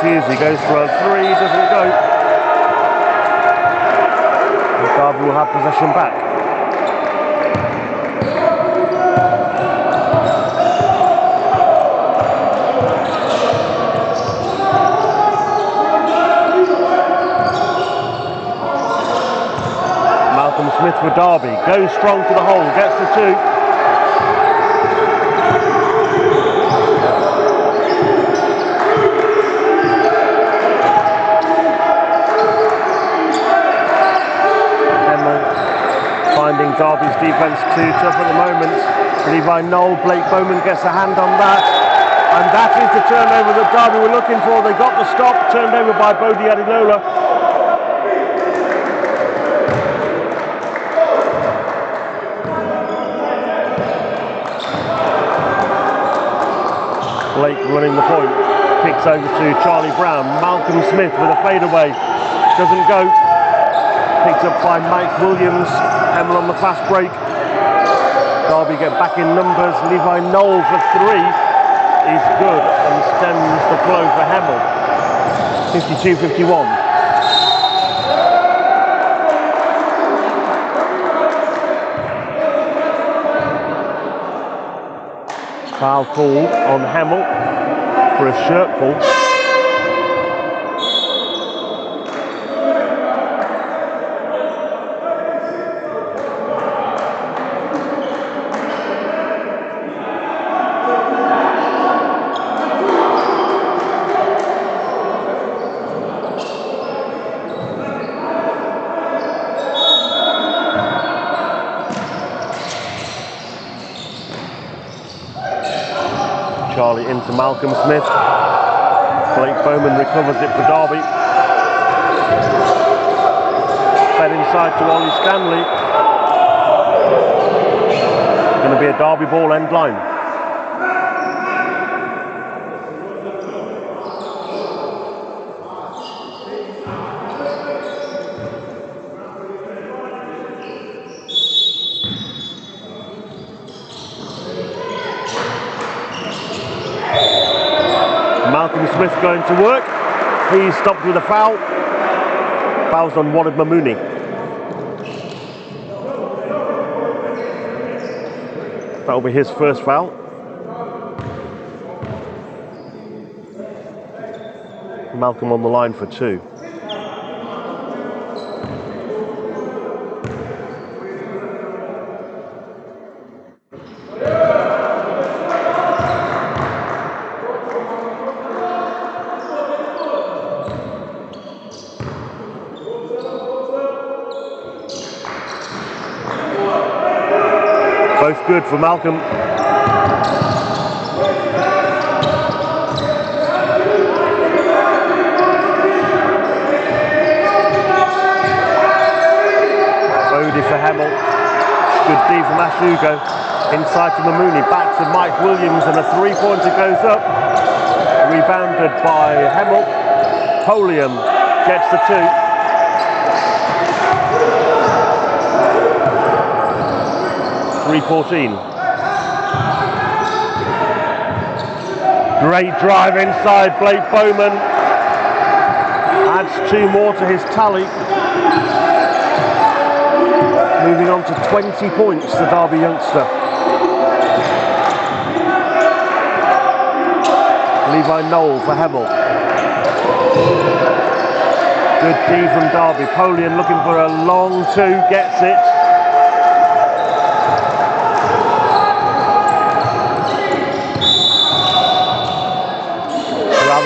He goes for a three, doesn't go. And Derby will have possession back. Malcolm Smith for Derby, goes strong to the hole, gets the two. Finding Derby's defence too tough at the moment. Levi Knoll, Blake Bowman gets a hand on that. And that is the turnover that Derby were looking for. They got the stop, turned over by Bodie Adinola. Blake running the point. Kicks over to Charlie Brown. Malcolm Smith with a fadeaway. Doesn't go. Picked up by Mike Williams. Hemel on the fast break. Derby get back in numbers. Levi Knoll for three is good and stems the flow for Hemel. 52-51. Foul called on Hemel for a shirt pull. Charlie into Malcolm Smith. Blake Bowman recovers it for Derby. Fed inside to Ollie Stanley. Going to be a Derby ball end line. Smith going to work. He's stopped with a foul. Foul's on Walid Mamouni. That'll be his first foul. Malcolm on the line for two. Both good for Malcolm. Bodie for Hemel. Good D from Ashugo. Inside to Mamouni. Back to Mike Williams and a three-pointer goes up. Rebounded by Hemel. Polium gets the two. .314. Great drive inside. Blake Bowman adds two more to his tally. Moving on to 20 points, the Derby youngster. Levi Knoll for Hemel. Good D from Derby. Polian looking for a long two, gets it.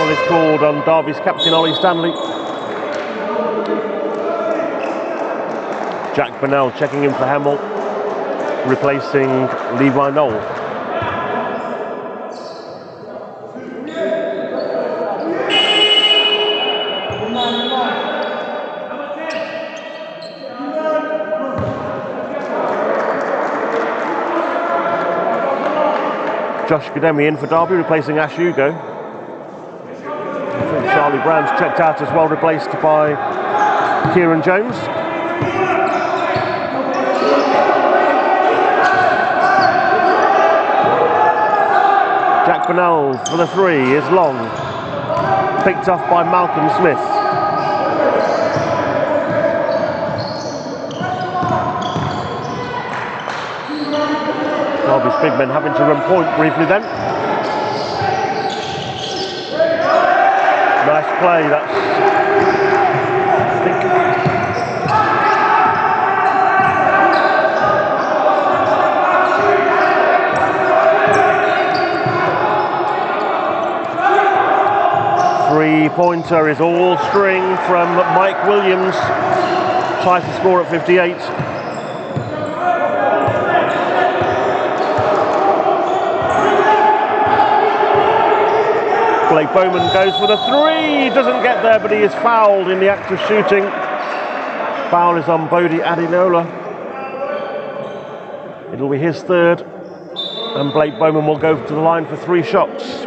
Is called on Derby's captain Ollie Stanley. Jack Burnell checking in for Hemel, replacing Levi Knoll. Josh Gademi in for Derby, replacing Ash Hugo. Charlie Brown's checked out as well, replaced by Kieran Jones. Jack Burnell for the three is long, picked off by Malcolm Smith. Derby's big men having to run point briefly then. Nice play, that's thick. Three-pointer is all string from Mike Williams. Ties the score at 58. Blake Bowman goes for the three, doesn't get there, but he is fouled in the act of shooting. Foul is on Bodie Adinola. It'll be his third, and Blake Bowman will go to the line for 3 shots.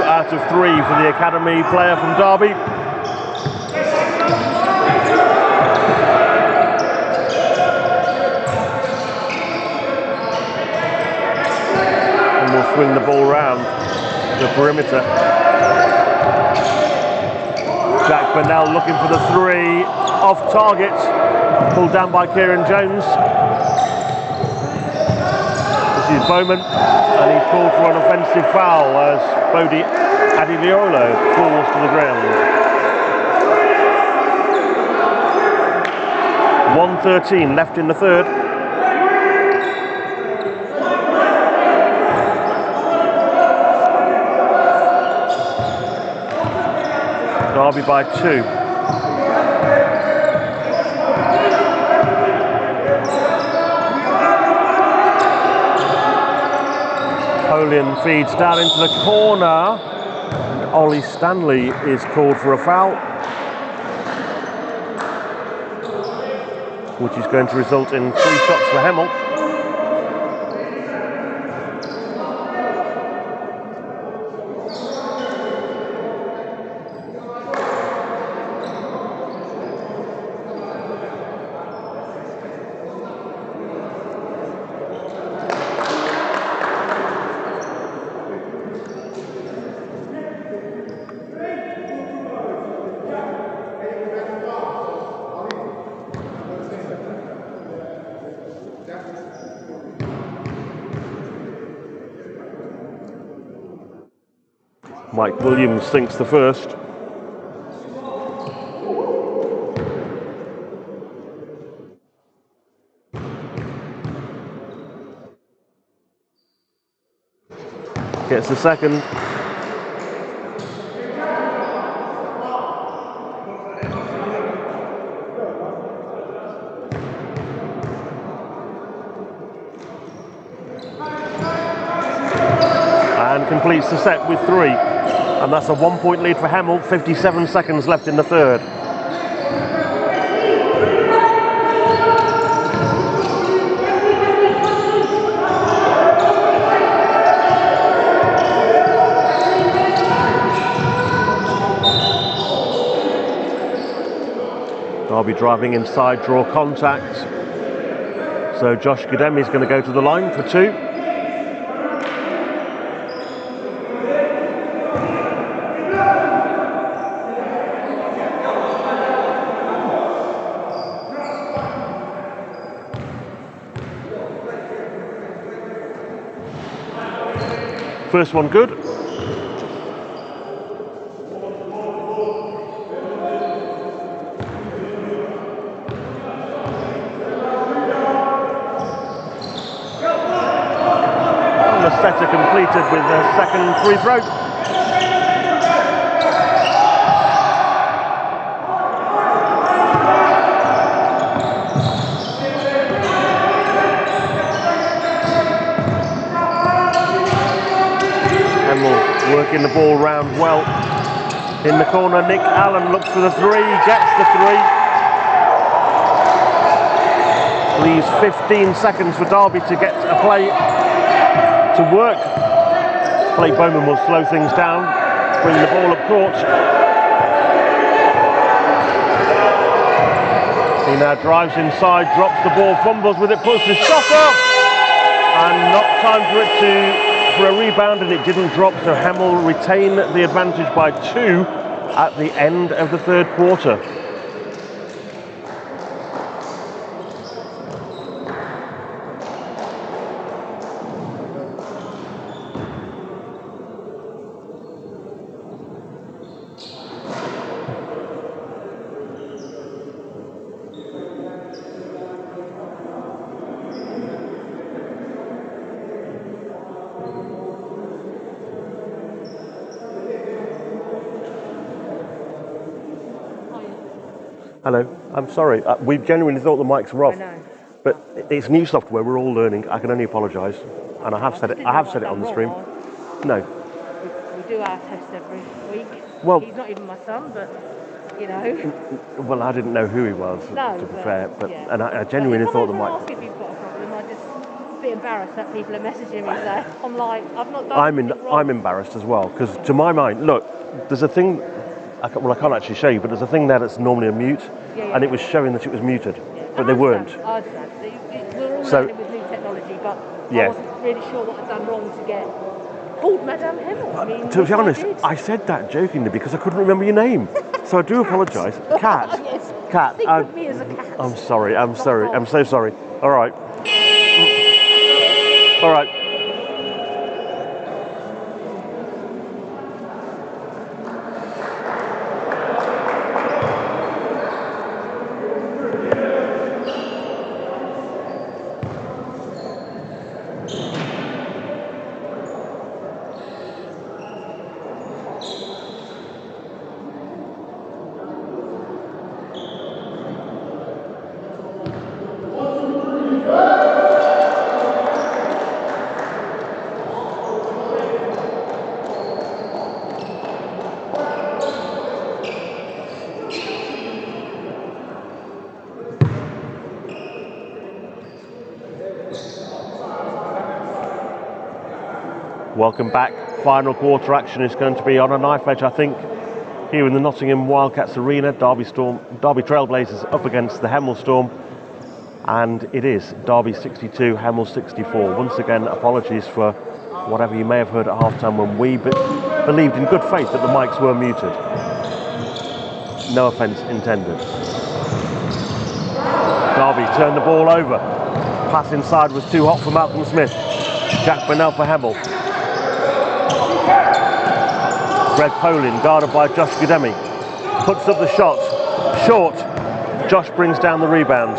Out of 3 for the academy player from Derby. And we'll swing the ball round the perimeter. Jack Burnell looking for the 3, off target, pulled down by Kieran Jones. This is Bowman, and he's called for an offensive foul as Bodie Adinola falls to the ground. 1:13 left in the third. Derby by 2. Napoleon feeds down into the corner. And Ollie Stanley is called for a foul, which is going to result in 3 shots for Hemel. Mike Williams sinks the first. Gets the second. And completes the set with 3. And that's a 1-point lead for Hemel, 57 seconds left in the third. Derby driving inside, draw contact. So Josh Gademi is going to go to the line for 2. First one good. And the setter completed with a second free throw. Hemel working the ball round well. In the corner, Nick Allen looks for the three, gets the three. Leaves 15 seconds for Derby to get a play to work. Blake Bowman will slow things down, bring the ball up court. He now drives inside, drops the ball, fumbles with it, puts the shot up, and not time for it for a rebound, and it didn't drop, so Hemel retain the advantage by 2 at the end of the third quarter. Hello, I'm sorry, we genuinely thought the mics were off. I know. But it's new software, we're all learning. I can only apologise, and I have said it on the stream. No. We do our tests every week. Well, he's not even my son, but you know. Well, I didn't know who he was, No, to be fair, but yeah. and I genuinely thought the mic. If you've got a problem, I just a bit embarrassed that people are messaging me. So I'm like, I've not done anything wrong. I'm embarrassed as well, because to my mind, look, there's a thing. I can't actually show you, but there's a thing there that's normally a mute, and it was showing that it was muted, but they weren't. I understand. We're all learning with new technology, but I wasn't really sure what I'd done wrong to get called Madame Hemel. I mean, to be honest, I said that jokingly because I couldn't remember your name, so I do apologise. Cat. Yes. Cat. Think of me as a cat. I'm sorry. I'm so sorry. All right. All right. Welcome back. Final quarter action is going to be on a knife edge, I think, here in the Nottingham Wildcats arena. Derby Trailblazers up against the Hemel Storm, and it is Derby 62, Hemel 64. Once again, apologies for whatever you may have heard at halftime when we believed in good faith that the mics were muted. No offence intended. Derby turned the ball over. Pass inside was too hot for Malcolm Smith. Jack Burnell for Hemel. Greg Polin, guarded by Josh Gudemi, puts up the shot, short. Josh brings down the rebound.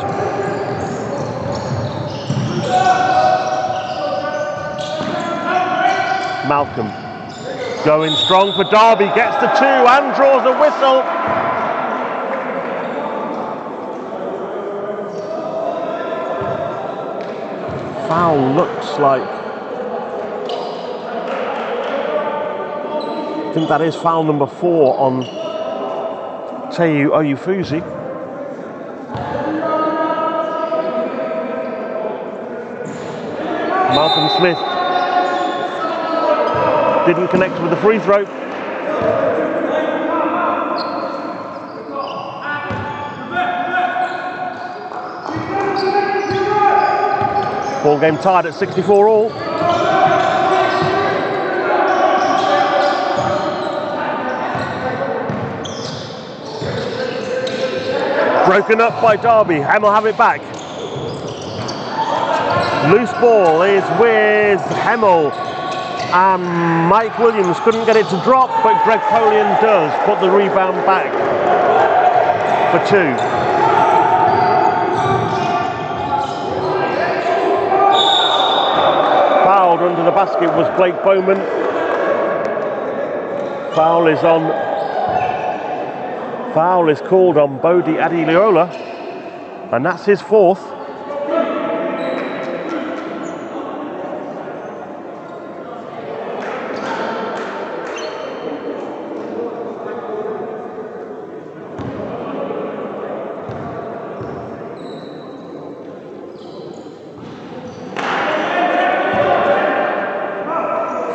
Malcolm going strong for Derby, gets the 2 and draws a whistle. Foul looks like, I think that is foul number 4 on Teyu Oyufuzi. Malcolm Smith didn't connect with the free throw. Ball game tied at 64 all. Broken up by Derby. Hemel have it back. Loose ball is with Hemel. and Mike Williams couldn't get it to drop, but Greg Polian does put the rebound back for 2. Fouled under the basket was Blake Bowman. Foul is called on Bodie Adiliola, and that's his 4th.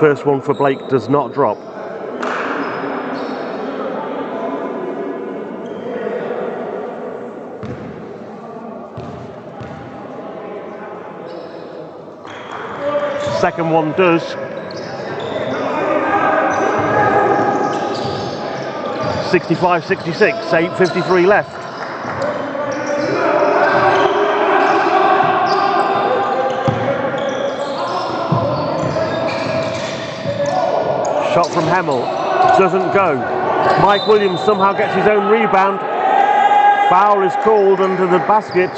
First one for Blake does not drop. Second one does. 65-66, 8:53 left. Shot from Hemel, doesn't go. Mike Williams somehow gets his own rebound. Foul is called under the basket.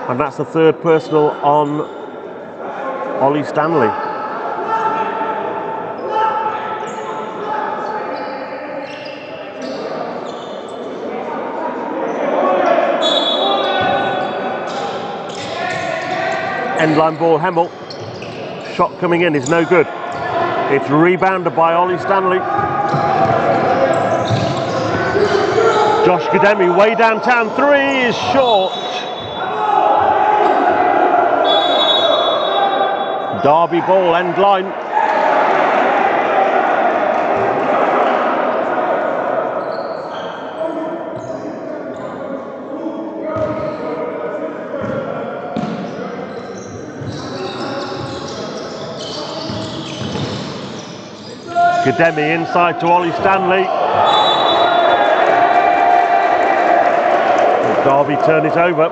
And that's the 3rd personal on Ollie Stanley. Endline ball, Hemel. Shot coming in is no good. It's rebounded by Ollie Stanley. Josh Gademi way downtown, 3 is short. Derby ball, end line. Gademi inside to Ollie Stanley. Derby turn it over.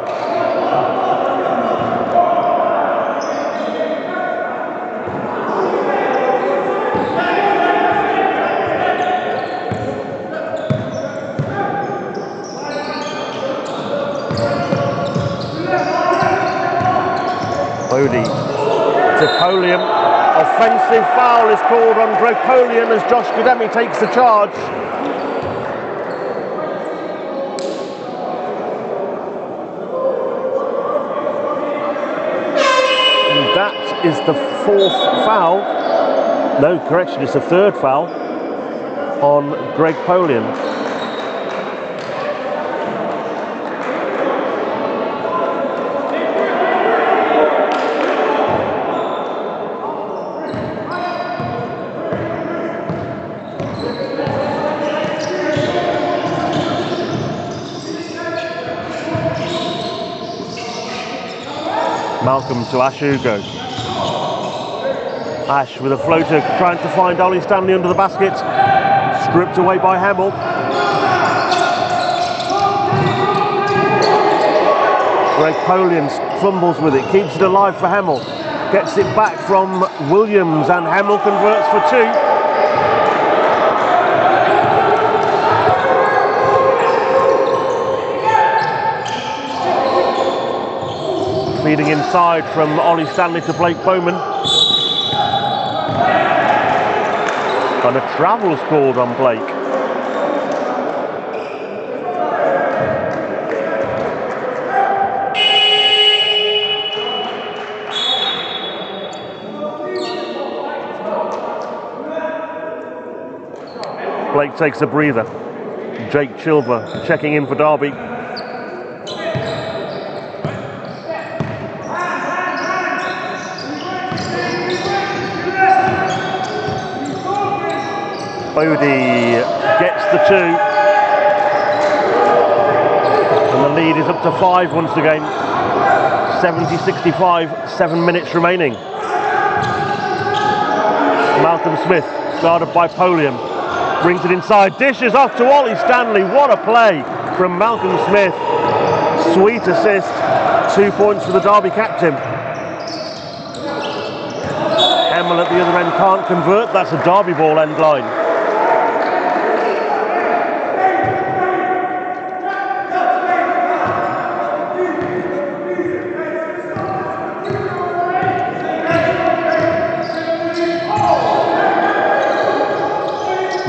Bodie to Polian. Offensive foul is called on Greg Polian as Josh Gademi takes the charge. And that is the 4th foul. No, correction, it's the 3rd foul on Greg Polian. Malcolm to Ash Hugo. Ash with a floater trying to find Ollie Stanley under the basket. Stripped away by Hemel. Greg Polian fumbles with it, keeps it alive for Hemel. Gets it back from Williams and Hemel converts for 2. Feeding inside from Ollie Stanley to Blake Bowman. And a travel's called on Blake. Blake takes a breather. Jake Chilver checking in for Derby. Bodie gets the 2, and the lead is up to 5 once again. 70-65, 7 minutes remaining. Malcolm Smith, guarded by Polian, brings it inside, dishes off to Ollie Stanley. What a play from Malcolm Smith. Sweet assist, 2 points for the Derby captain. Hemel at the other end can't convert. That's a Derby ball end line.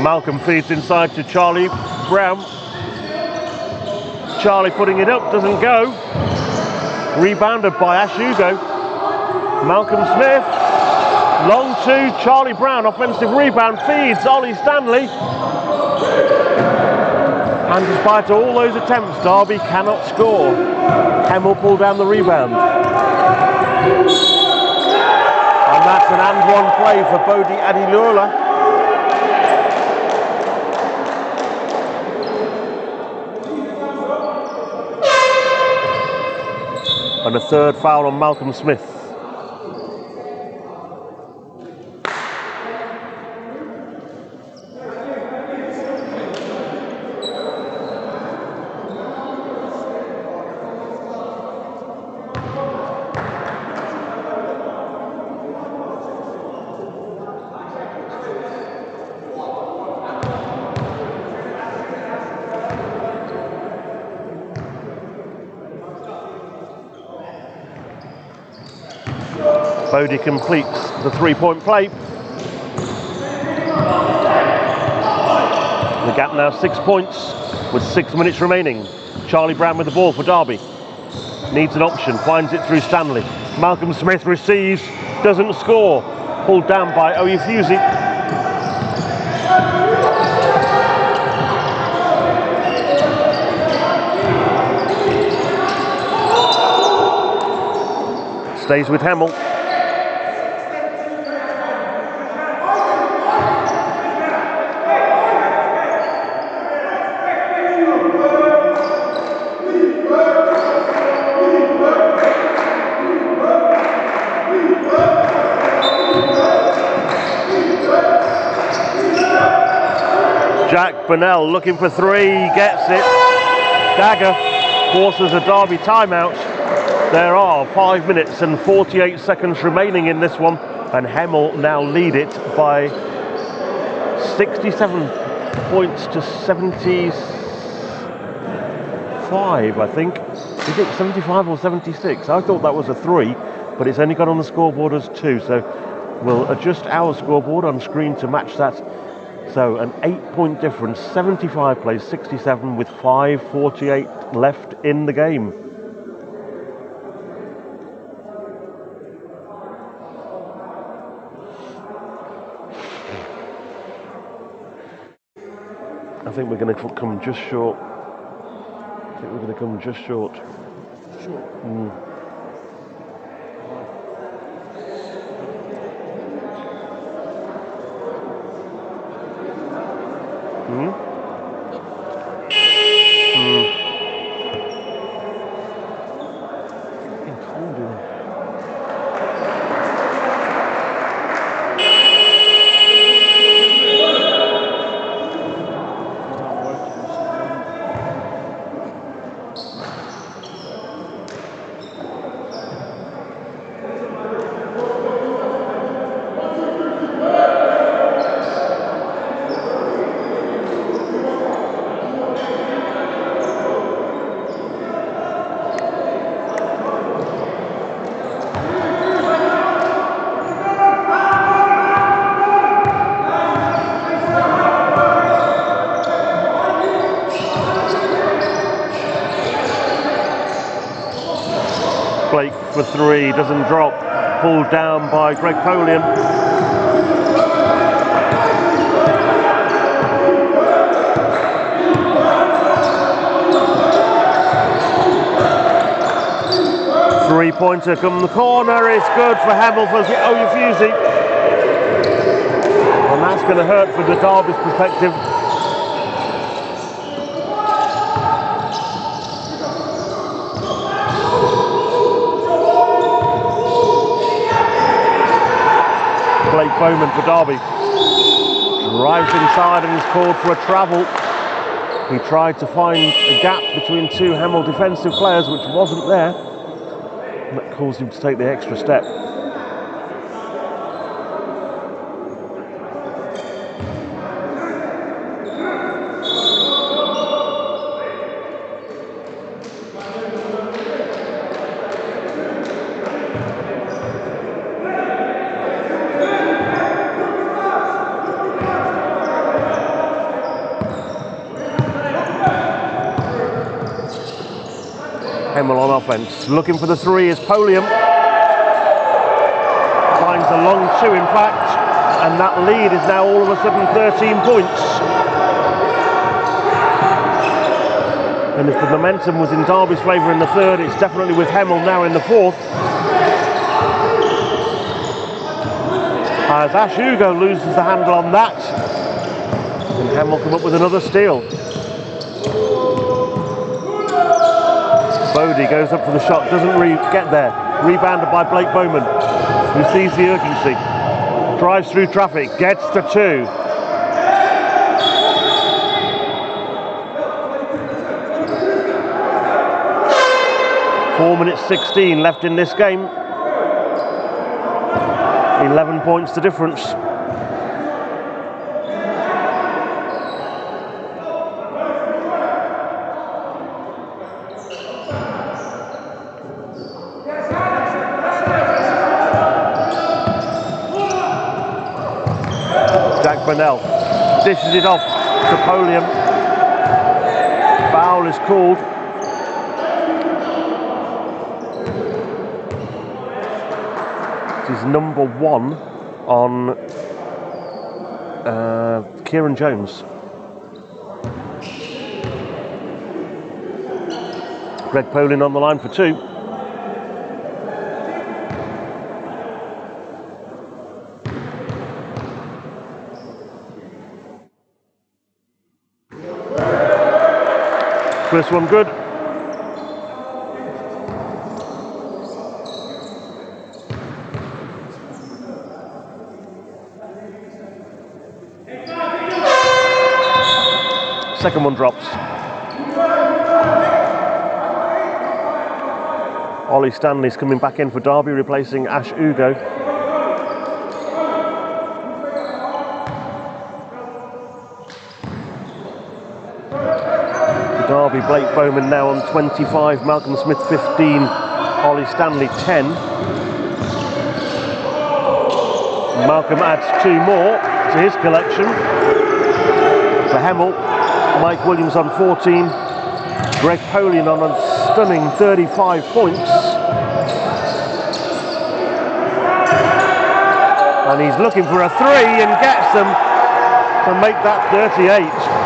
Malcolm feeds inside to Charlie Brown. Charlie putting it up, doesn't go. Rebounded by Ash Hugo. Malcolm Smith. Long to Charlie Brown. Offensive rebound feeds Ollie Stanley. And despite all those attempts, Derby cannot score. Hemel pulled down the rebound. And that's an and one play for Bodie Adilula. And a third foul on Malcolm Smith. Bodie completes the three-point play. The gap now 6 points with 6 minutes remaining. Charlie Brown with the ball for Derby. Needs an option, finds it through Stanley. Malcolm Smith receives, doesn't score. Pulled down by Oyefuse. Stays with Hemel. Jack Burnell looking for three, gets it. Dagger forces a Derby timeout. There are 5 minutes and 48 seconds remaining in this one, and Hemel now lead it by 67 points to 75, I think. Is it 75 or 76? I thought that was a 3, but it's only got on the scoreboard as 2, so we'll adjust our scoreboard on screen to match that. So an 8-point difference, 75 plays 67 with 5:48 left in the game. I think we're going to come just short. Short. Blake for three, doesn't drop, pulled down by Greg Polian. Three-pointer come the corner, it's good for Hemel for Oyefuse. And that's going to hurt from the Derby's perspective. Blake Bowman for Derby. Drives inside and is called for a travel. He tried to find a gap between two Hemel defensive players, which wasn't there. And that caused him to take the extra step. Hemel on offence. Looking for the three is Polium. Finds a long two, in fact. And that lead is now all of a sudden 13 points. And if the momentum was in Derby's favour in the third, it's definitely with Hemel now in the fourth. As Ash Hugo loses the handle on that. And Hemel come up with another steal. Bodie goes up for the shot, doesn't get there. Rebounded by Blake Bowman, who sees the urgency. Drives through traffic, gets to two. Four minutes 16 left in this game. 11 points the difference. Burnell dishes it off to Polium. Foul is called. This is number 1 on Kieran Jones. Greg Polin on the line for 2. First one good. Second one drops. Ollie Stanley's coming back in for Derby, replacing Ash Hugo. Derby, Blake Bowman now on 25, Malcolm Smith 15, Ollie Stanley 10. Malcolm adds 2 more to his collection. For Hemel, Mike Williams on 14, Greg Polian on a stunning 35 points. And he's looking for a 3 and gets them to make that 38.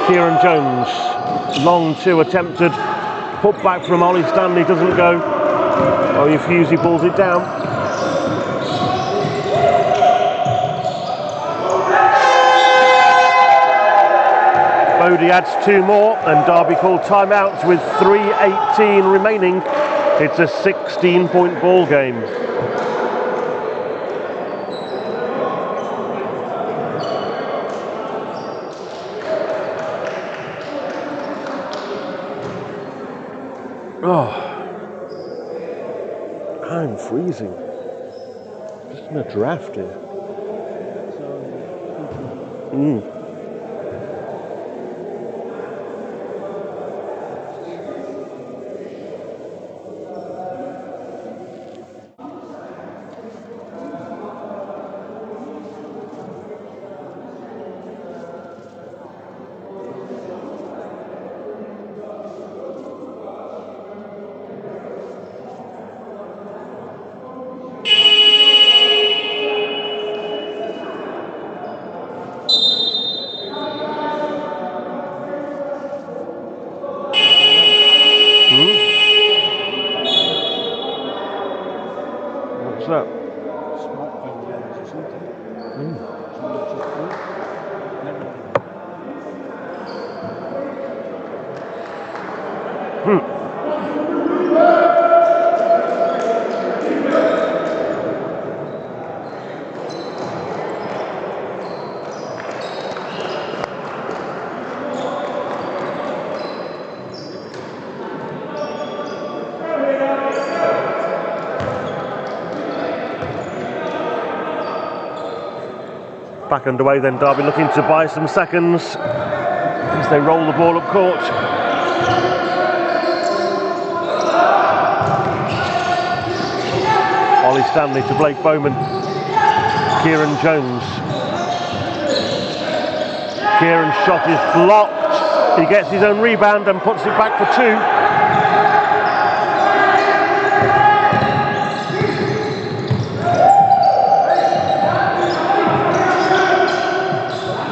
Kieran Jones, long 2 attempted, put back from Ollie Stanley, doesn't go. Oh, Fusey pulls it down. Bodie adds 2 more, and Derby called timeout with 3:18 remaining. It's a 16-point ball game. Oh, I'm freezing. Just in a draft here. Back underway then, Derby looking to buy some seconds as they roll the ball up court. Ollie Stanley to Blake Bowman. Kieran Jones Kieran's shot is blocked. He gets his own rebound and puts it back for 2.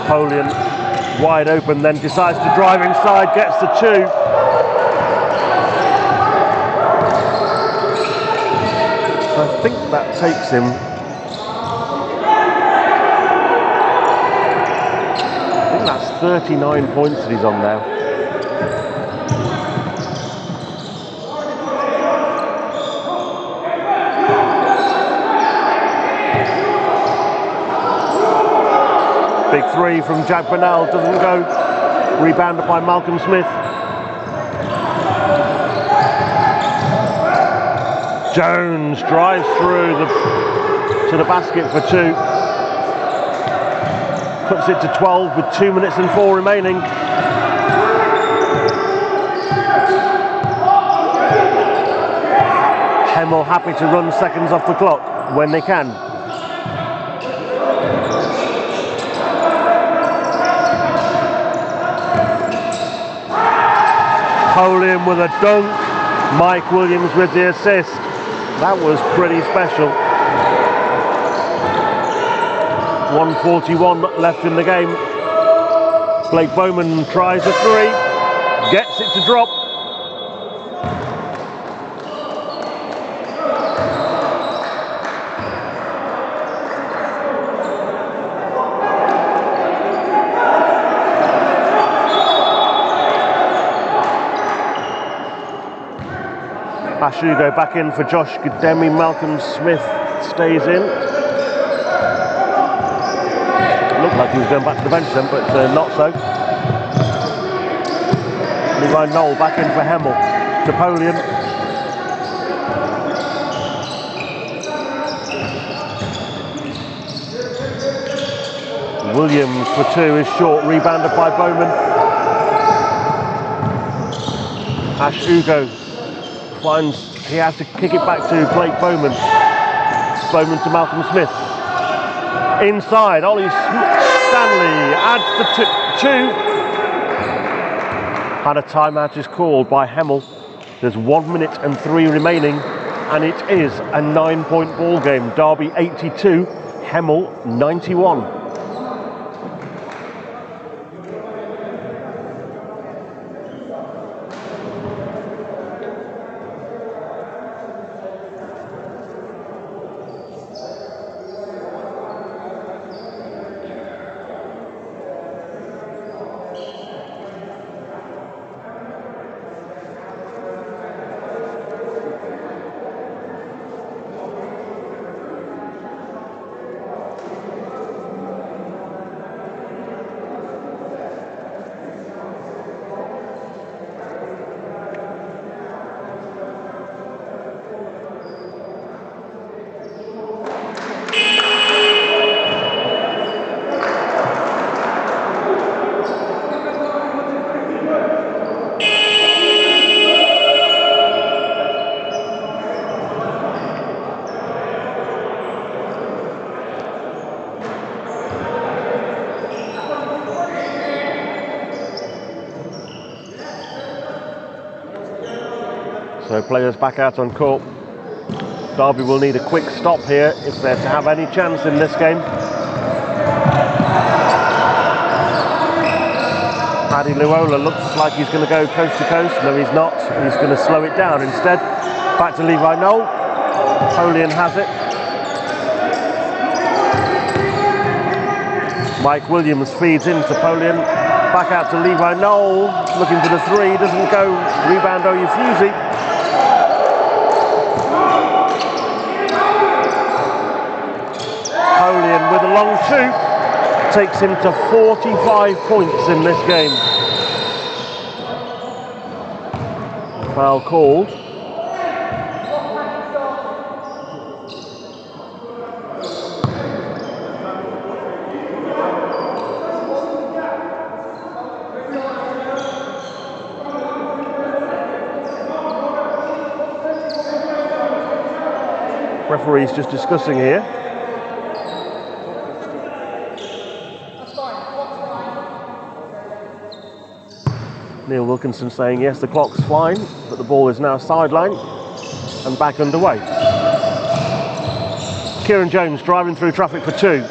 Napoleon wide open, then decides to drive inside, gets the 2. I think that takes him. I think that's 39 points that he's on now. Big 3 from Jack Bernal, doesn't go. Rebounded by Malcolm Smith. Jones drives through to the basket for 2. Puts it to 12 with 2 minutes and 4 remaining. Hemel happy to run seconds off the clock when they can. Napoleon with a dunk. Mike Williams with the assist. That was pretty special. 1:41 left in the game. Blake Bowman tries a 3, gets it to drop. Ashugo back in for Josh Gudemi. Malcolm Smith stays in. Looked like he was going back to the bench then, but not so. Levi Knoll back in for Hemel. Napoleon. Williams for 2 is short, rebounded by Bowman. Ashugo finds he has to kick it back to Blake Bowman. Bowman to Malcolm Smith. Inside, Ollie Stanley adds the 2. And a timeout is called by Hemel. There's 1 minute and 3 remaining, and it is a 9-point ball game. Derby 82, Hemel 91. So players back out on court. Derby will need a quick stop here if they're to have any chance in this game. Paddy Luola looks like he's going to go coast to coast. No, he's not. He's going to slow it down instead. Back to Levi Knoll. Napoleon has it. Mike Williams feeds into Napoleon. Back out to Levi Knoll. Looking for the 3. Doesn't go. Rebound Oyefusey. Napoleon with a long 2 takes him to 45 points in this game. Foul called. Referee's just discussing here. Neil Wilkinson saying yes, the clock's fine, but the ball is now sidelined and back underway. Kieran Jones driving through traffic for 2.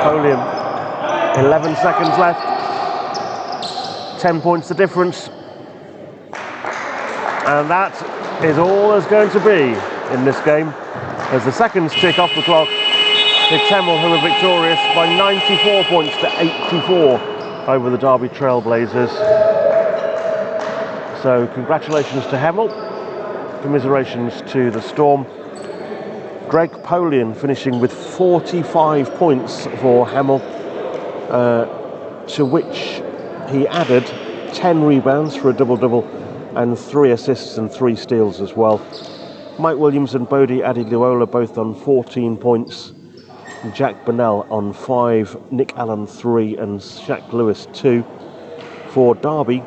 Polian, 11 seconds left. 10 points the difference. And that is all there's going to be in this game. As the seconds tick off the clock, it's Hemel who are victorious by 94 points to 84 over the Derby Trailblazers. So congratulations to Hemel, commiserations to the Storm. Greg Polian finishing with 45 points for Hemel, to which he added 10 rebounds for a double-double and 3 assists and 3 steals as well. Mike Williams and Bodie Adiluola both on 14 points. Jack Burnell on 5, Nick Allen 3 and Shaq Lewis 2. For Derby,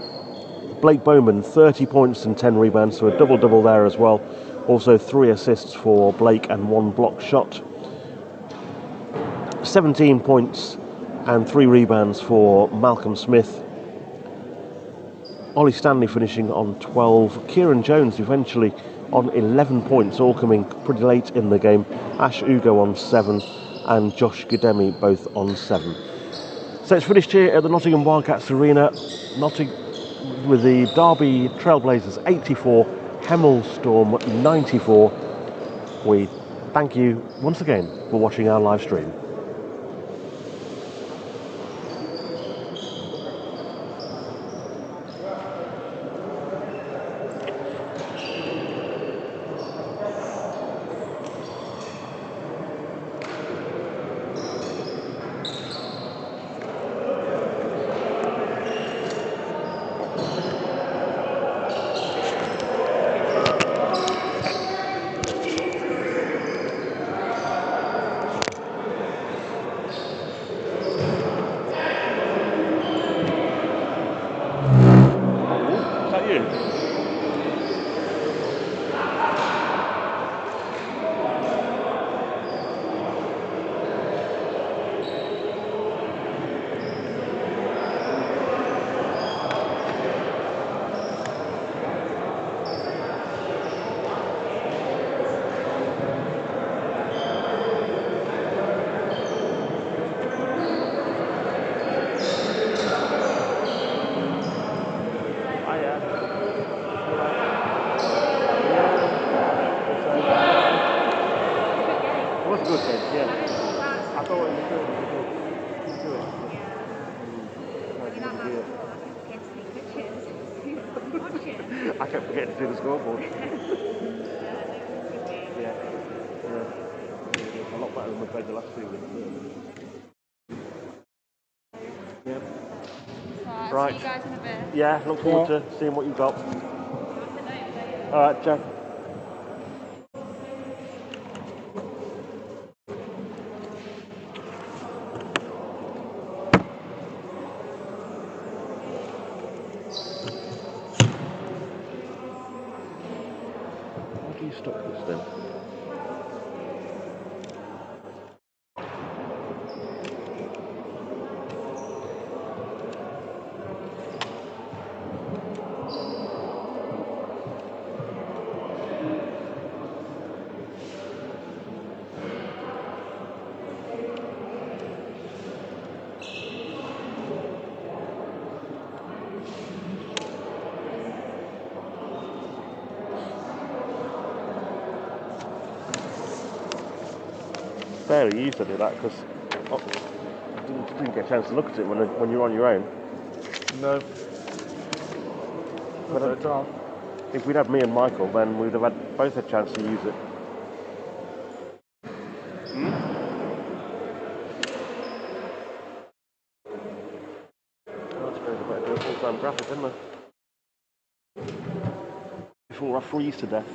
Blake Bowman 30 points and 10 rebounds, so a double-double there as well. Also 3 assists for Blake and 1 block shot. 17 points and 3 rebounds for Malcolm Smith. Ollie Stanley finishing on 12. Kieran Jones eventually on 11 points, all coming pretty late in the game. Ash Ugo on 7 and Josh Gidemi both on 7. So it's finished here at the Nottingham Wildcats Arena. With the Derby Trailblazers 84, Hemel Storm 94. We thank you once again for watching our live stream. I kept forgetting to do the scoreboard. Yeah. A lot better than we played the last 2 weeks. Yeah. Right. See you guys in a bit. Yeah, look forward to seeing what you've got. Alright, Jack. How do you stop this then? Fairly easy to do that because I didn't get a chance to look at it when you're on your own. No. But if we'd had me and Michael, then we'd have had both a chance to use it. I suppose I better do a full-time graphic, didn't I? Before I freeze to death.